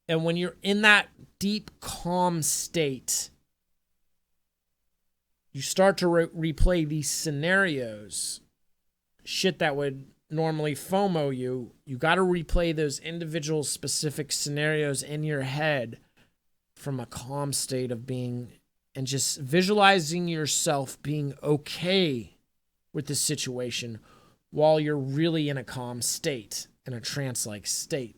And when you're in that deep, calm state, you start to replay these scenarios, shit that would normally FOMO you. You got to replay those individual specific scenarios in your head from a calm state of being, and just visualizing yourself being okay with the situation while you're really in a calm state, in a trance-like state.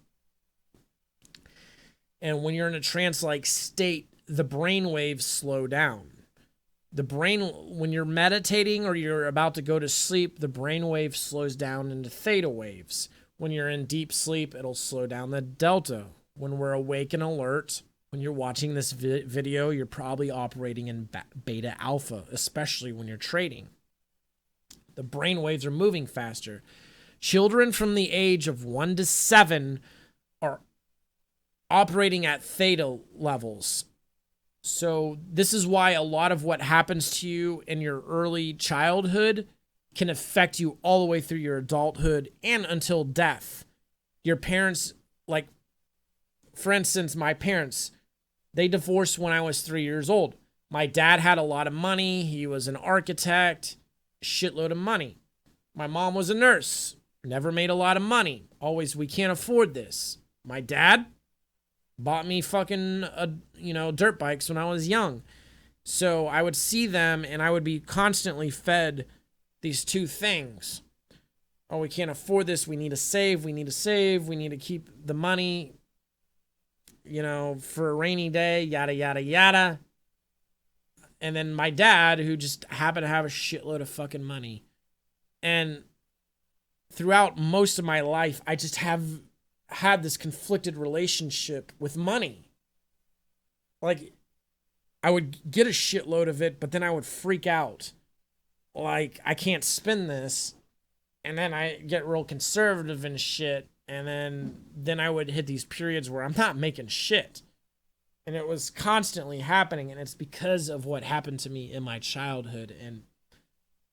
And when you're in a trance-like state, the brain waves slow down. The brain, when you're meditating or you're about to go to sleep, the brain wave slows down into theta waves. When you're in deep sleep, it'll slow down the delta. When we're awake and alert, when you're watching this video, you're probably operating in beta alpha, especially when you're trading. The brain waves are moving faster. Children from the age of 1 to 7 are operating at theta levels. So this is why a lot of what happens to you in your early childhood can affect you all the way through your adulthood and until death. Your parents, like, for instance, my parents, they divorced when I was 3 years old. My dad had a lot of money. He was an architect, shitload of money. My mom was a nurse, never made a lot of money. Always, we can't afford this. My dad bought me fucking, dirt bikes when I was young. So I would see them and I would be constantly fed these two things. Oh, we can't afford this. We need to save. We need to keep the money, for a rainy day, yada, yada, yada. And then my dad, who just happened to have a shitload of fucking money. And throughout most of my life, I just have had this conflicted relationship with money. Like, I would get a shitload of it, but then I would freak out. Like, I can't spend this. And then I get real conservative and shit. And then I would hit these periods where I'm not making shit. And it was constantly happening. And it's because of what happened to me in my childhood. And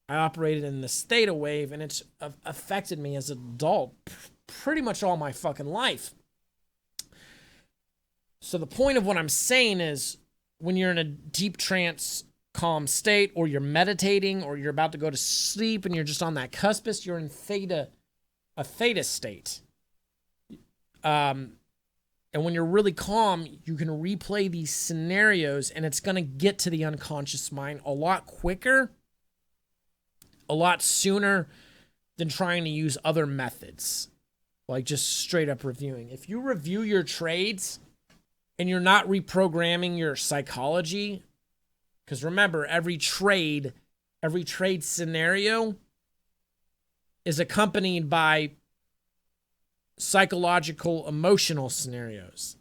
I operated in this theta wave, and it's affected me as an adult pretty much all my fucking life. So the point of what I'm saying is, when you're in a deep trance, calm state, or you're meditating, or you're about to go to sleep, and you're just on that cuspis, you're in a theta state. And when you're really calm, you can replay these scenarios, and it's going to get to the unconscious mind a lot quicker, a lot sooner than trying to use other methods, like just straight up reviewing. If you review your trades and you're not reprogramming your psychology, because remember, every trade scenario is accompanied by psychological, emotional scenarios.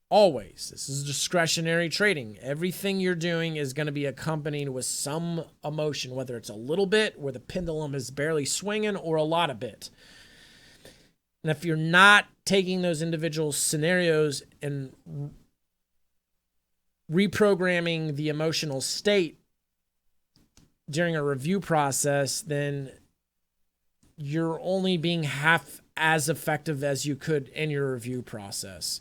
Always. This is discretionary trading. Everything you're doing is going to be accompanied with some emotion, whether it's a little bit where the pendulum is barely swinging or a lot of bit. And if you're not taking those individual scenarios and reprogramming the emotional state during a review process, then you're only being half as effective as you could in your review process.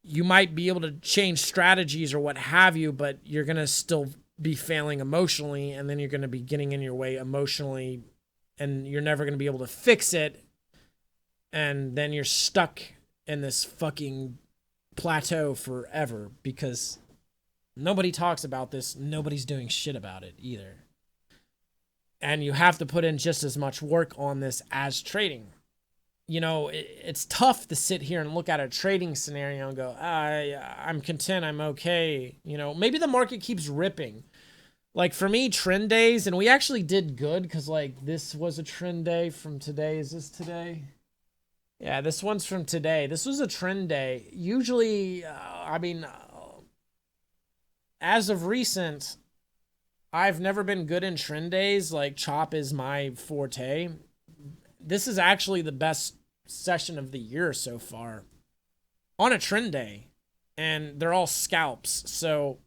You might be able to change strategies or what have you, but you're going to still be failing emotionally, and then you're going to be getting in your way emotionally, and you're never going to be able to fix it, and then you're stuck in this fucking plateau forever because nobody talks about this. Nobody's doing shit about it either. And you have to put in just as much work on this as trading. It's tough to sit here and look at a trading scenario and go, I'm content, I'm okay. Maybe the market keeps ripping. Like for me, trend days, and we actually did good because like this was a trend day from today. Is this today? Yeah, this one's from today. This was a trend day. Usually, as of recent, I've never been good in trend days. Like chop is my forte. This is actually the best session of the year so far on a trend day, and they're all scalps. So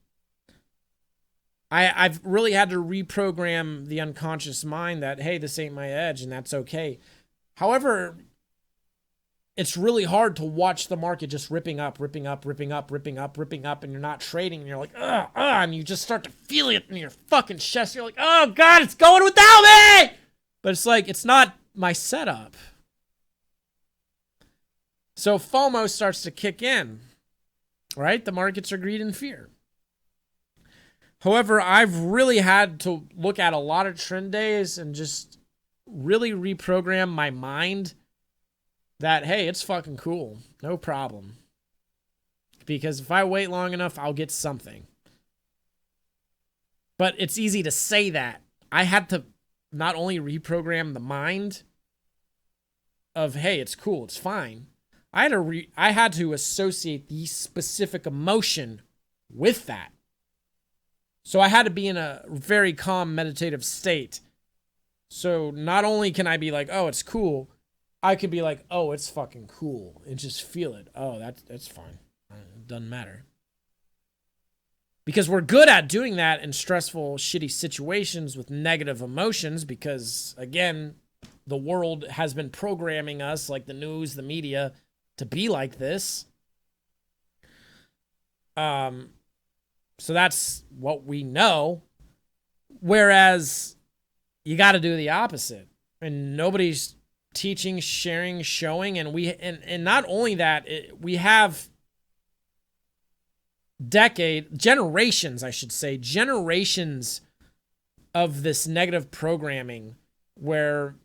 I've really had to reprogram the unconscious mind that, hey, this ain't my edge, and that's okay. However, it's really hard to watch the market just ripping up, ripping up, ripping up, ripping up, ripping up, and you're not trading, and you're like, and you just start to feel it in your fucking chest. You're like, oh God, it's going without me! But it's like, it's not my setup. So FOMO starts to kick in, right? The markets are greed and fear. However, I've really had to look at a lot of trend days and just really reprogram my mind that, hey, it's fucking cool. No problem. Because if I wait long enough, I'll get something. But it's easy to say that. I had to not only reprogram the mind of, hey, it's cool, it's fine. I had to associate the specific emotion with that. So I had to be in a very calm meditative state. So not only can I be like, oh, it's cool, I could be like, oh, it's fucking cool, and just feel it. Oh, that's fine. It doesn't matter. Because we're good at doing that in stressful, shitty situations with negative emotions because, again, the world has been programming us, like the news, the media, to be like this. So that's what we know. Whereas you got to do the opposite. And nobody's teaching, sharing, showing. And not only that, we have generations of this negative programming where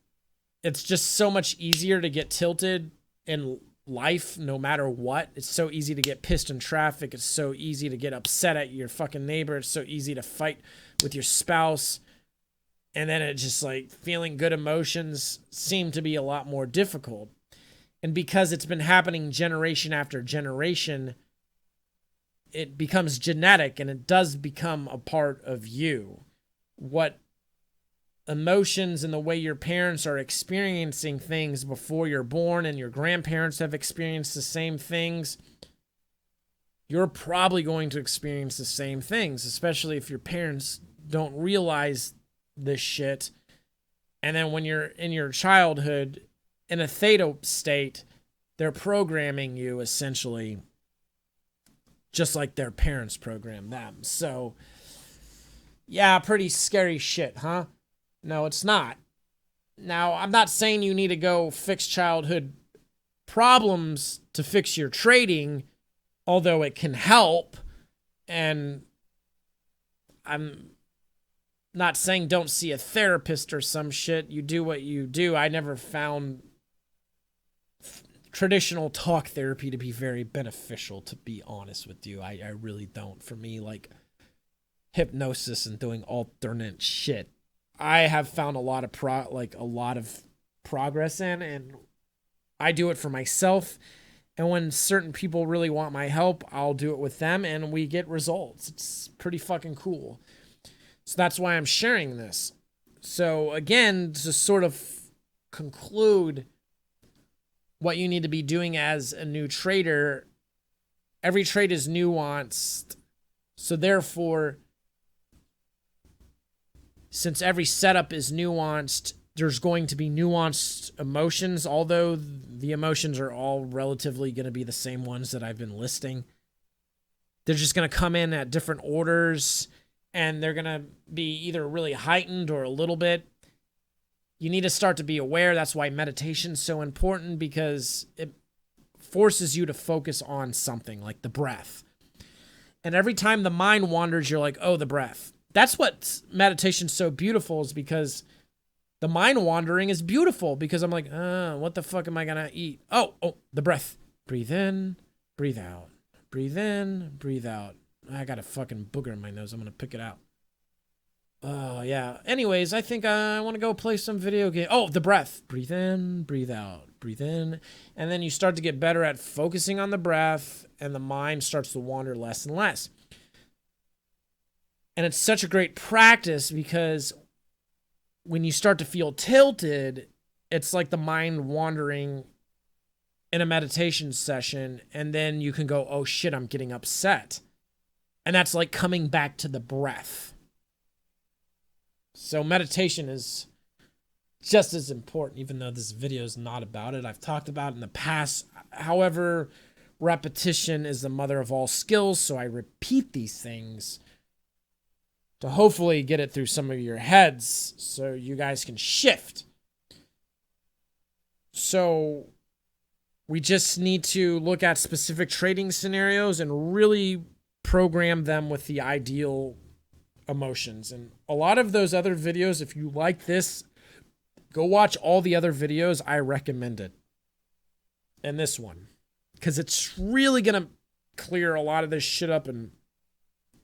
it's just so much easier to get tilted in life no matter what. It's so easy to get pissed in traffic. It's so easy to get upset at your fucking neighbor. It's so easy to fight with your spouse. And then it just like feeling good emotions seem to be a lot more difficult. And because it's been happening generation after generation, it becomes genetic and it does become a part of you. What emotions and the way your parents are experiencing things before you're born and your grandparents have experienced the same things, you're probably going to experience the same things, especially if your parents don't realize this shit. And then when you're in your childhood in a theta state, they're programming you essentially just like their parents program them. So yeah, pretty scary shit, huh? No, it's not. Now, I'm not saying you need to go fix childhood problems to fix your trading, although it can help. And I'm not saying don't see a therapist or some shit. You do what you do. I never found traditional talk therapy to be very beneficial, to be honest with you. I really don't. For me, like hypnosis and doing alternate shit, I have found a lot of progress in, and I do it for myself. And when certain people really want my help, I'll do it with them, and we get results. It's pretty fucking cool. So that's why I'm sharing this. So again, to sort of conclude what you need to be doing as a new trader, every trade is nuanced. So therefore, since every setup is nuanced, there's going to be nuanced emotions, although the emotions are all relatively going to be the same ones that I've been listing. They're just going to come in at different orders, and they're going to be either really heightened or a little bit. You need to start to be aware. That's why meditation is so important, because it forces you to focus on something like the breath. And every time the mind wanders, you're like, oh, the breath. That's what meditation's so beautiful, is because the mind wandering is beautiful, because I'm like, what the fuck am I going to eat? Oh, the breath. Breathe in, breathe out. Breathe in, breathe out. I got a fucking booger in my nose. I'm going to pick it out. Oh, yeah. Anyways, I think I want to go play some video game. Oh, the breath. Breathe in, breathe out. Breathe in. And then you start to get better at focusing on the breath, and the mind starts to wander less and less. And it's such a great practice, because when you start to feel tilted, it's like the mind wandering in a meditation session, and then you can go, oh shit, I'm getting upset. And that's like coming back to the breath. So meditation is just as important, even though this video is not about it. I've talked about it in the past. However, repetition is the mother of all skills, so I repeat these things to hopefully get it through some of your heads so you guys can shift. So we just need to look at specific trading scenarios and really program them with the ideal emotions. And a lot of those other videos, if you like this, go watch all the other videos. I recommend it. And this one, because it's really going to clear a lot of this shit up and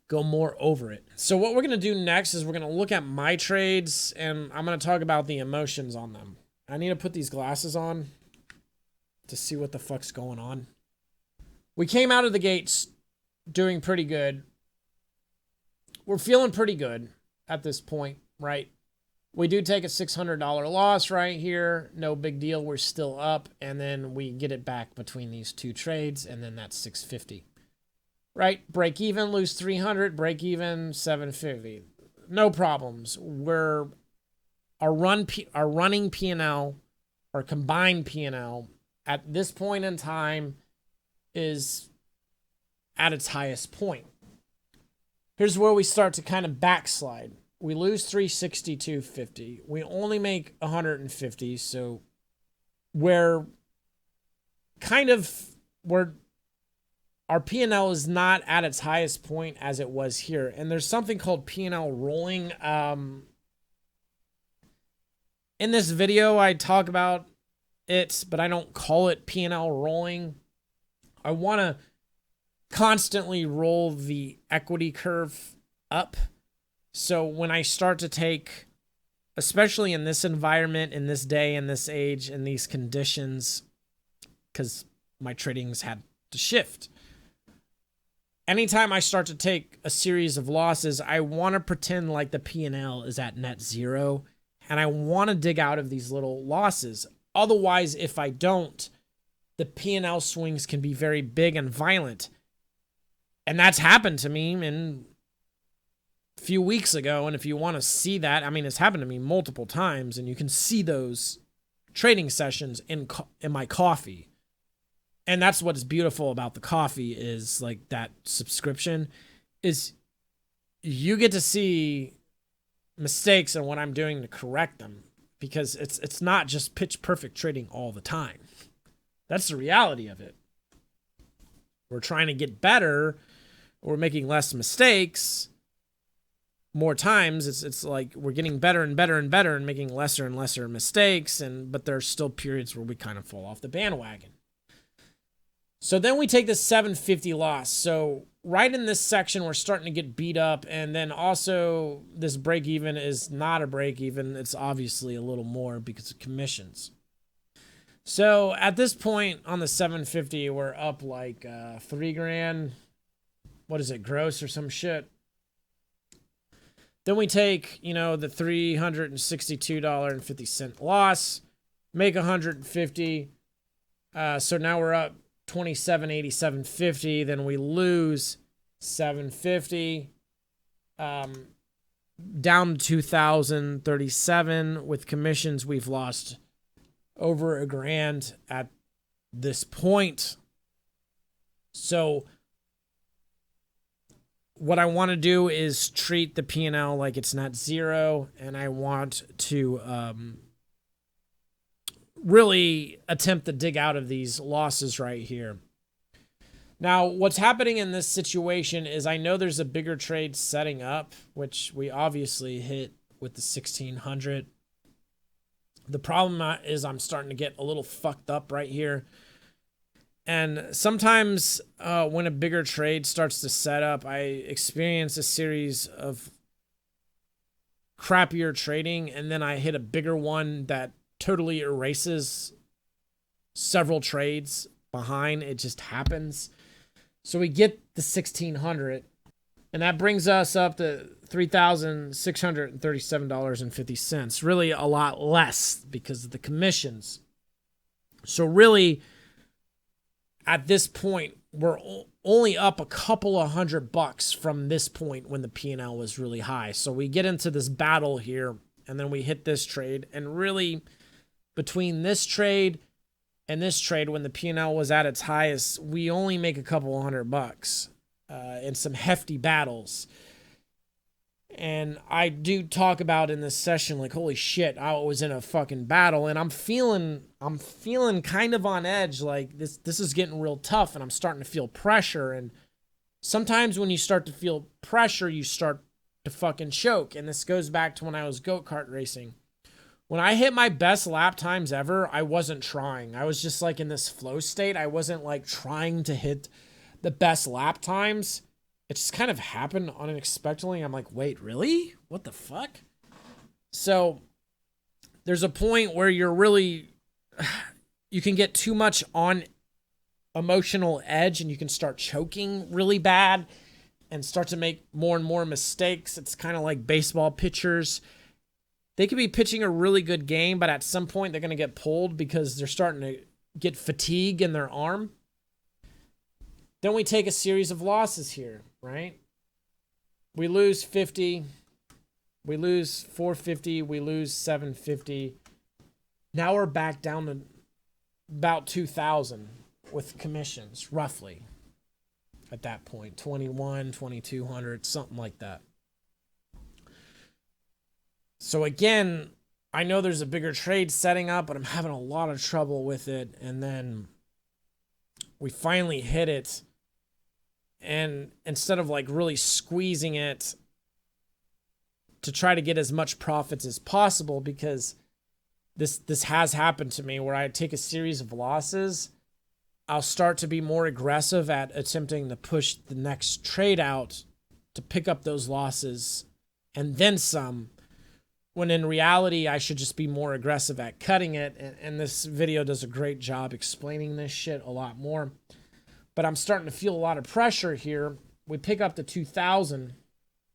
go more over it. So what we're going to do next is we're going to look at my trades, and I'm going to talk about the emotions on them. I need to put these glasses on to see what the fuck's going on. We came out of the gates doing pretty good. We're feeling pretty good at this point, right? We do take a $600 loss right here. No big deal. We're still up. And then we get it back between these two trades. And then that's $650. Right? Break even, lose $300. Break even, $750. No problems. Our running P&L, our combined P&L at this point in time is at its highest point. Here's where we start to kind of backslide. We lose $362.50. We only make $150, so our P&L is not at its highest point as it was here. And there's something called P&L rolling. In this video, I talk about it, but I don't call it P&L rolling. I want to constantly roll the equity curve up. So when I start to take, especially in this environment, in this day, in this age, in these conditions, because my trading's had to shift. Anytime I start to take a series of losses, I want to pretend like the P&L is at net zero, and I want to dig out of these little losses. Otherwise, if I don't, the P&L swings can be very big and violent. And that's happened to me in few weeks ago, and if you want to see that, I mean, it's happened to me multiple times, and you can see those trading sessions in my coffee. And that's what is beautiful about the coffee is like that subscription is you get to see mistakes and what I'm doing to correct them, because it's not just pitch perfect trading all the time. That's the reality of it. We're trying to get better. We're making less mistakes. More times, it's like we're getting better and better and better and making lesser and lesser mistakes, but there's still periods where we kind of fall off the bandwagon. So then we take this $750 loss. So right in this section, we're starting to get beat up, and then also this break even is not a break even. It's obviously a little more because of commissions. So at this point on the 750, we're up like $3,000. What is it, gross or some shit? Then we take, the $362.50 loss, make $150. So now we're up $27.87.50. Then we lose $750. Down to $2,037. With commissions, we've lost over $1,000 at this point. So what I want to do is treat the P&L like it's not zero, and I want to really attempt to dig out of these losses right here. Now, what's happening in this situation is I know there's a bigger trade setting up, which we obviously hit with the 1600. The problem is I'm starting to get a little fucked up right here. And sometimes when a bigger trade starts to set up, I experience a series of crappier trading, and then I hit a bigger one that totally erases several trades behind. It just happens. So we get the 1600, and that brings us up to $3,637.50. Really a lot less because of the commissions. So really, at this point, we're only up a couple of $100 from this point when the P&L was really high. So we get into this battle here and then we hit this trade. And really, between this trade and this trade, when the P&L was at its highest, we only make a couple $100 in some hefty battles. And I do talk about in this session, like, holy shit, I was in a fucking battle, and I'm feeling kind of on edge. Like, this is getting real tough, and I'm starting to feel pressure. And sometimes when you start to feel pressure, you start to fucking choke. And this goes back to when I was go-kart racing. When I hit my best lap times ever, I wasn't trying. I was just like in this flow state. I wasn't like trying to hit the best lap times. It just kind of happened unexpectedly. I'm like, wait, really? What the fuck? So there's a point where you can get too much on emotional edge, and you can start choking really bad and start to make more and more mistakes. It's kind of like baseball pitchers. They could be pitching a really good game, but at some point they're going to get pulled because they're starting to get fatigue in their arm. Then we take a series of losses here, right? We lose 50, we lose 450, we lose 750. Now we're back down to about 2,000 with commissions, roughly. At that point, 21, 2,200, something like that. So again, I know there's a bigger trade setting up, but I'm having a lot of trouble with it. And then we finally hit it. And instead of like really squeezing it to try to get as much profits as possible, because this has happened to me where I take a series of losses, I'll start to be more aggressive at attempting to push the next trade out to pick up those losses and then some, when in reality, I should just be more aggressive at cutting it. And this video does a great job explaining this shit a lot more. But I'm starting to feel a lot of pressure here. We pick up to 2,000.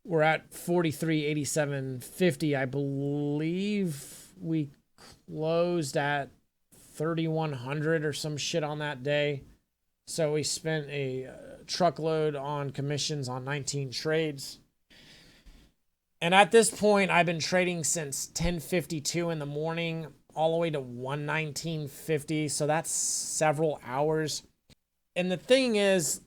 We're at 43.8750. I believe we closed at 3,100 or some shit on that day. So we spent a truckload on commissions on 19 trades. And at this point, I've been trading since 10:52 in the morning all the way to 1:19:50. So that's several hours. And the thing is,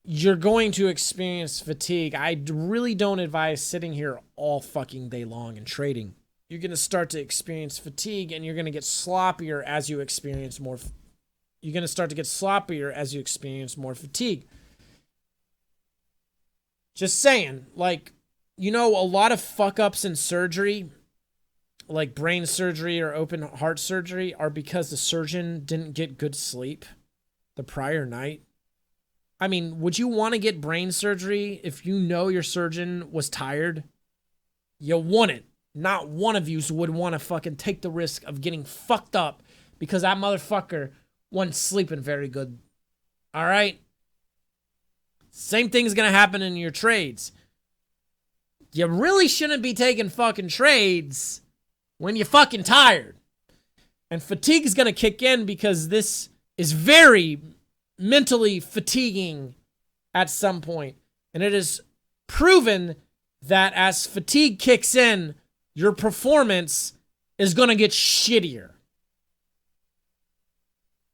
you're going to experience fatigue. I really don't advise sitting here all fucking day long and trading. You're going to start to experience fatigue, and you're going to get sloppier as you experience more. You're going to start to get sloppier as you experience more fatigue. Just saying, like, you know, a lot of fuck-ups in surgery, like brain surgery or open heart surgery, are because the surgeon didn't get good sleep the prior night. I mean, would you want to get brain surgery if you know your surgeon was tired? You wouldn't. Not one of you would want to fucking take the risk of getting fucked up because that motherfucker wasn't sleeping very good. All right? Same thing's going to happen in your trades. You really shouldn't be taking fucking trades when you're fucking tired. And fatigue is going to kick in because this is very mentally fatiguing at some point. And it is proven that as fatigue kicks in, your performance is going to get shittier.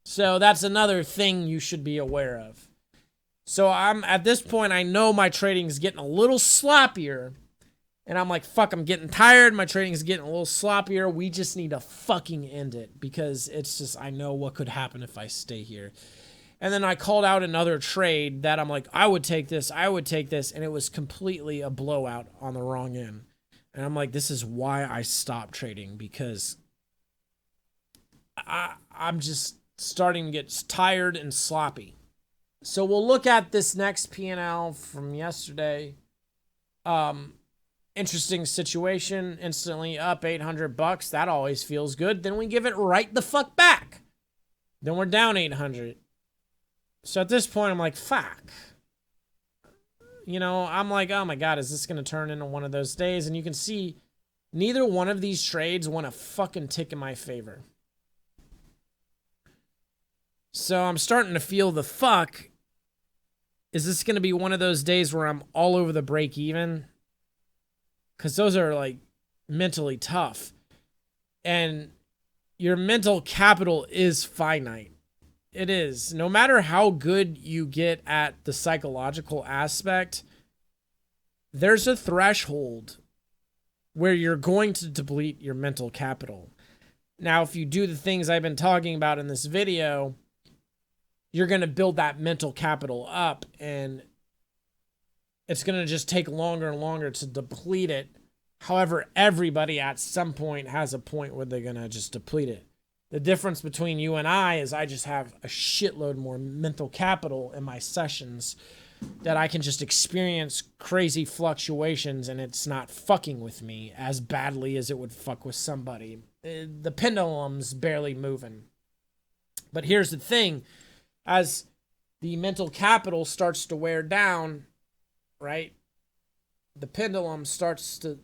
So that's another thing you should be aware of. So I'm at this point, I know my trading is getting a little sloppier. And I'm like, fuck, I'm getting tired. My trading is getting a little sloppier. We just need to fucking end it because it's just, I know what could happen if I stay here. And then I called out another trade that I'm like, I would take this. And it was completely a blowout on the wrong end. And I'm like, this is why I stopped trading, because I'm just starting to get tired and sloppy. So we'll look at this next P&L from yesterday. Interesting situation, instantly up $800. That always feels good. Then we give it right the fuck back. Then we're down 800. So at this point, I'm like, fuck. You know, I'm like, oh my God, is this going to turn into one of those days? And you can see neither one of these trades won a fucking tick in my favor. So I'm starting to feel the fuck. Is this going to be one of those days where I'm all over the break even? Because those are like mentally tough. And your mental capital is finite. It is. No matter how good you get at the psychological aspect, there's a threshold where you're going to deplete your mental capital. Now, if you do the things I've been talking about in this video, you're going to build that mental capital up, and it's going to just take longer and longer to deplete it. However, everybody at some point has a point where they're going to just deplete it. The difference between you and I is I just have a shitload more mental capital in my sessions that I can just experience crazy fluctuations, and it's not fucking with me as badly as it would fuck with somebody. The pendulum's barely moving. But here's the thing. As the mental capital starts to wear down, right, the pendulum starts to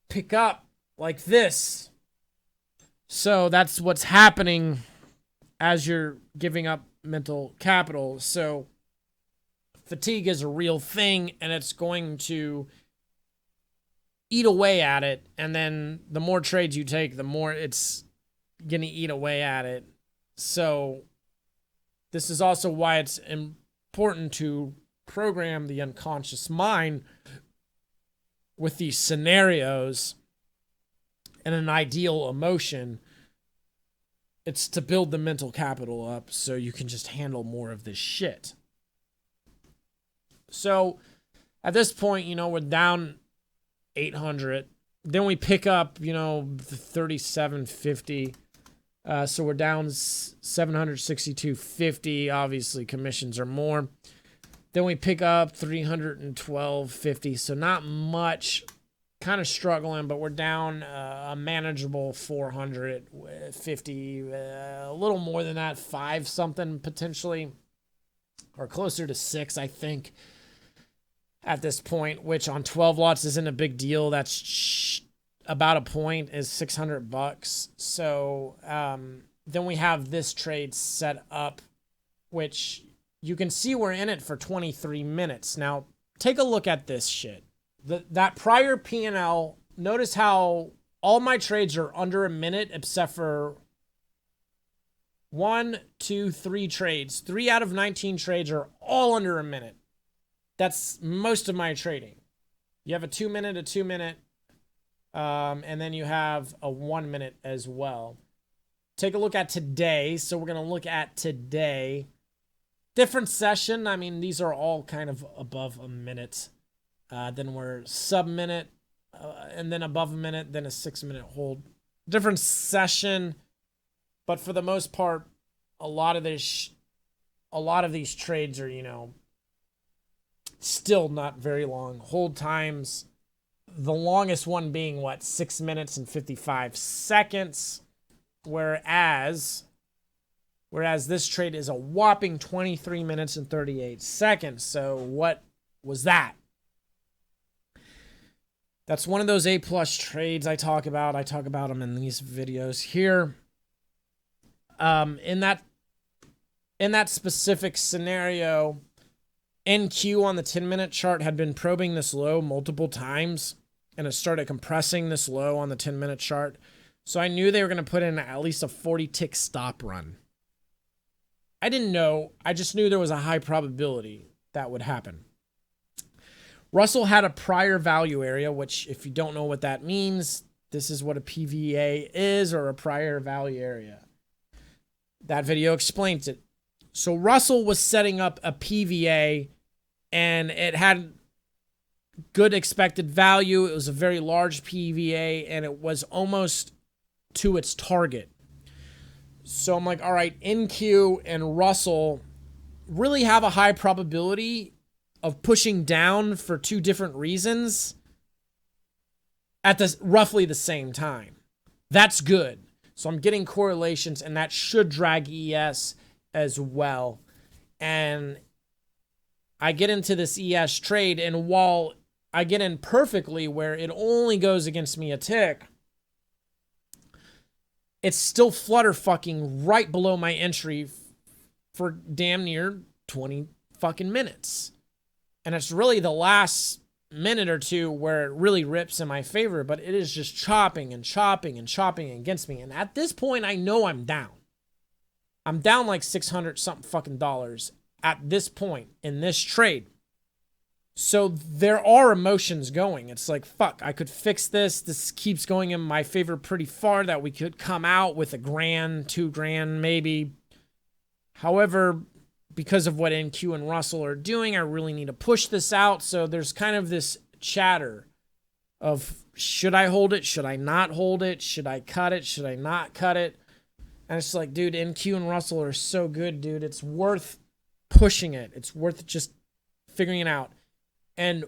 pick up like this. So that's what's happening as you're giving up mental capital. So fatigue is a real thing, and it's going to eat away at it. And then the more trades you take, the more it's going to eat away at it. So this is also why it's important to program the unconscious mind with these scenarios and an ideal emotion. It's to build the mental capital up so you can just handle more of this shit. So at this point, we're down 800. Then we pick up, the 3750. So we're down 762.50. Obviously, commissions are more. Then we pick up 312.50. So not much. Kind of struggling, but we're down a manageable 450. A little more than that, 5 something potentially, or closer to 6, I think, at this point. Which on 12 lots isn't a big deal. That's about a point, is $600. So then we have this trade set up, which you can see we're in it for 23 minutes. Now, take a look at this shit. That prior P&L, notice how all my trades are under a minute except for 1, 2, 3 trades. 3 out of 19 trades are all under a minute. That's most of my trading. You have a 2 minute, a 2 minute, and then you have a 1 minute as well. Take a look at today. So we're going to look at today. Different session. I mean, these are all kind of above a minute. Then we're sub-minute, and then above a minute, then a 6-minute hold. Different session, but for the most part, a lot of these trades are, still not very long. Hold times, the longest one being, 6 minutes and 55 seconds, whereas this trade is a whopping 23 minutes and 38 seconds. So what was that? That's one of those A+ trades I talk about. I talk about them in these videos here. In that specific scenario, NQ on the 10-minute chart had been probing this low multiple times, and it started compressing this low on the 10-minute chart. So I knew they were going to put in at least a 40-tick stop run. I didn't know. I just knew there was a high probability that would happen. Russell had a prior value area, which if you don't know what that means, this is what a PVA is, or a prior value area. That video explains it. So Russell was setting up a PVA, and it had good expected value. It was a very large PVA, and it was almost to its target. So I'm like, all right, NQ and Russell really have a high probability of pushing down for 2 different reasons at roughly the same time. That's good. So I'm getting correlations, and that should drag ES as well. And I get into this ES trade, and while I get in perfectly where it only goes against me a tick, it's still flutter fucking right below my entry for damn near 20 fucking minutes. And it's really the last minute or two where it really rips in my favor, but it is just chopping and chopping and chopping against me. And at this point, I know I'm down. I'm down like 600 something fucking dollars at this point in this trade. So there are emotions going. It's like, fuck, I could fix this. This keeps going in my favor pretty far, that we could come out with $1,000, $2,000 maybe. However, because of what NQ and Russell are doing, I really need to push this out. So there's kind of this chatter of, should I hold it? Should I not hold it? Should I cut it? Should I not cut it? And it's like, dude, NQ and Russell are so good, dude. It's worth pushing it. It's worth just figuring it out. And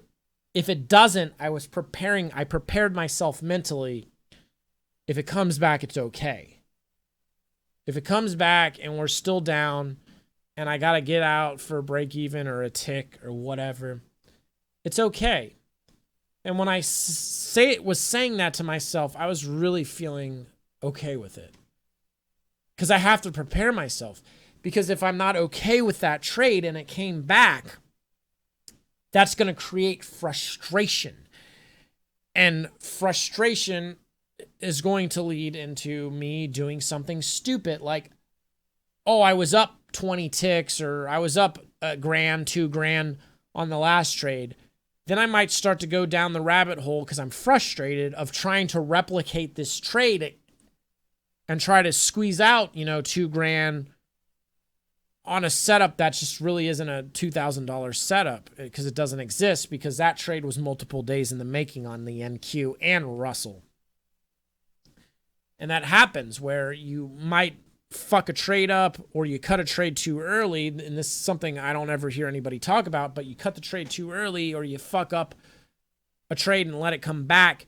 if it doesn't, I prepared myself mentally. If it comes back, it's okay. If it comes back and we're still down and I got to get out for a break even or a tick or whatever, it's okay. And when I was saying that to myself, I was really feeling okay with it. Because I have to prepare myself. Because if I'm not okay with that trade and it came back, that's going to create frustration. And frustration is going to lead into me doing something stupid like, oh, I was up 20 ticks, or I was up $1,000, $2,000 on the last trade. Then I might start to go down the rabbit hole because I'm frustrated of trying to replicate this trade and try to squeeze out, $2,000 on a setup that just really isn't a $2,000 setup, because it doesn't exist, because that trade was multiple days in the making on the NQ and Russell. And that happens where you might fuck a trade up, or you cut a trade too early, and this is something I don't ever hear anybody talk about, but you cut the trade too early, or you fuck up a trade and let it come back.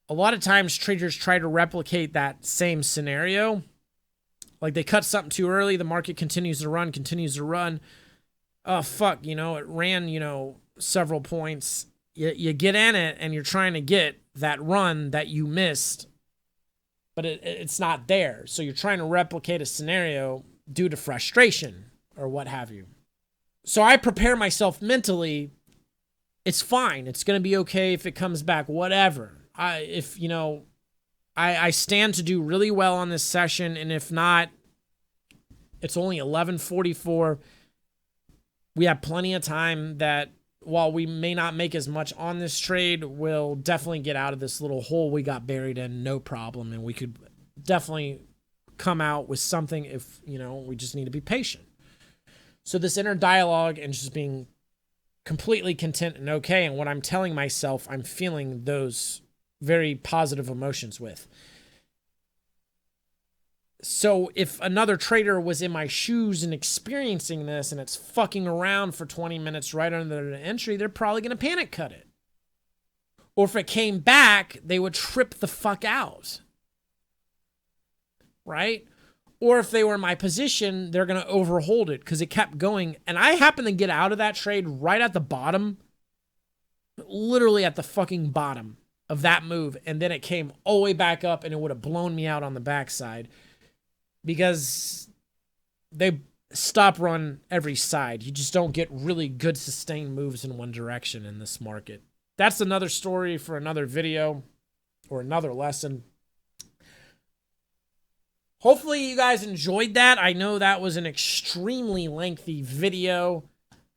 A lot of times traders try to replicate that same scenario. Like, they cut something too early, the market continues to run. Oh, fuck, it ran, several points. You get in it, and you're trying to get that run that you missed, but it's not there. So you're trying to replicate a scenario due to frustration or what have you. So I prepare myself mentally. It's fine. It's going to be okay if it comes back, whatever. I stand to do really well on this session, and if not, it's only 11:44. We have plenty of time that, while we may not make as much on this trade, we'll definitely get out of this little hole we got buried in, no problem, and we could definitely come out with something if, we just need to be patient. So this inner dialogue and just being completely content and okay, and what I'm telling myself, I'm feeling those very positive emotions with. So if another trader was in my shoes and experiencing this, and it's fucking around for 20 minutes right under the entry, they're probably going to panic cut it. Or if it came back, they would trip the fuck out. Right? Or if they were in my position, they're going to overhold it because it kept going. And I happened to get out of that trade right at the bottom, literally at the fucking bottom of that move. And then it came all the way back up, and it would have blown me out on the backside, because they stop run every side. You just don't get really good sustained moves in one direction in this market. That's another story for another video or another lesson. Hopefully you guys enjoyed that. I know that was an extremely lengthy video.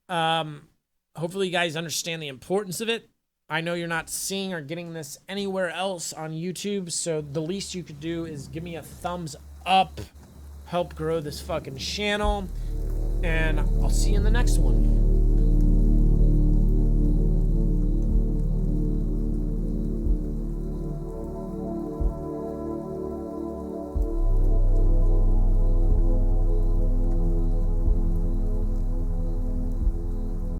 Hopefully you guys understand the importance of it. I know you're not seeing or getting this anywhere else on YouTube, so the least you could do is give me a thumbs up, help grow this fucking channel, and I'll see you in the next one.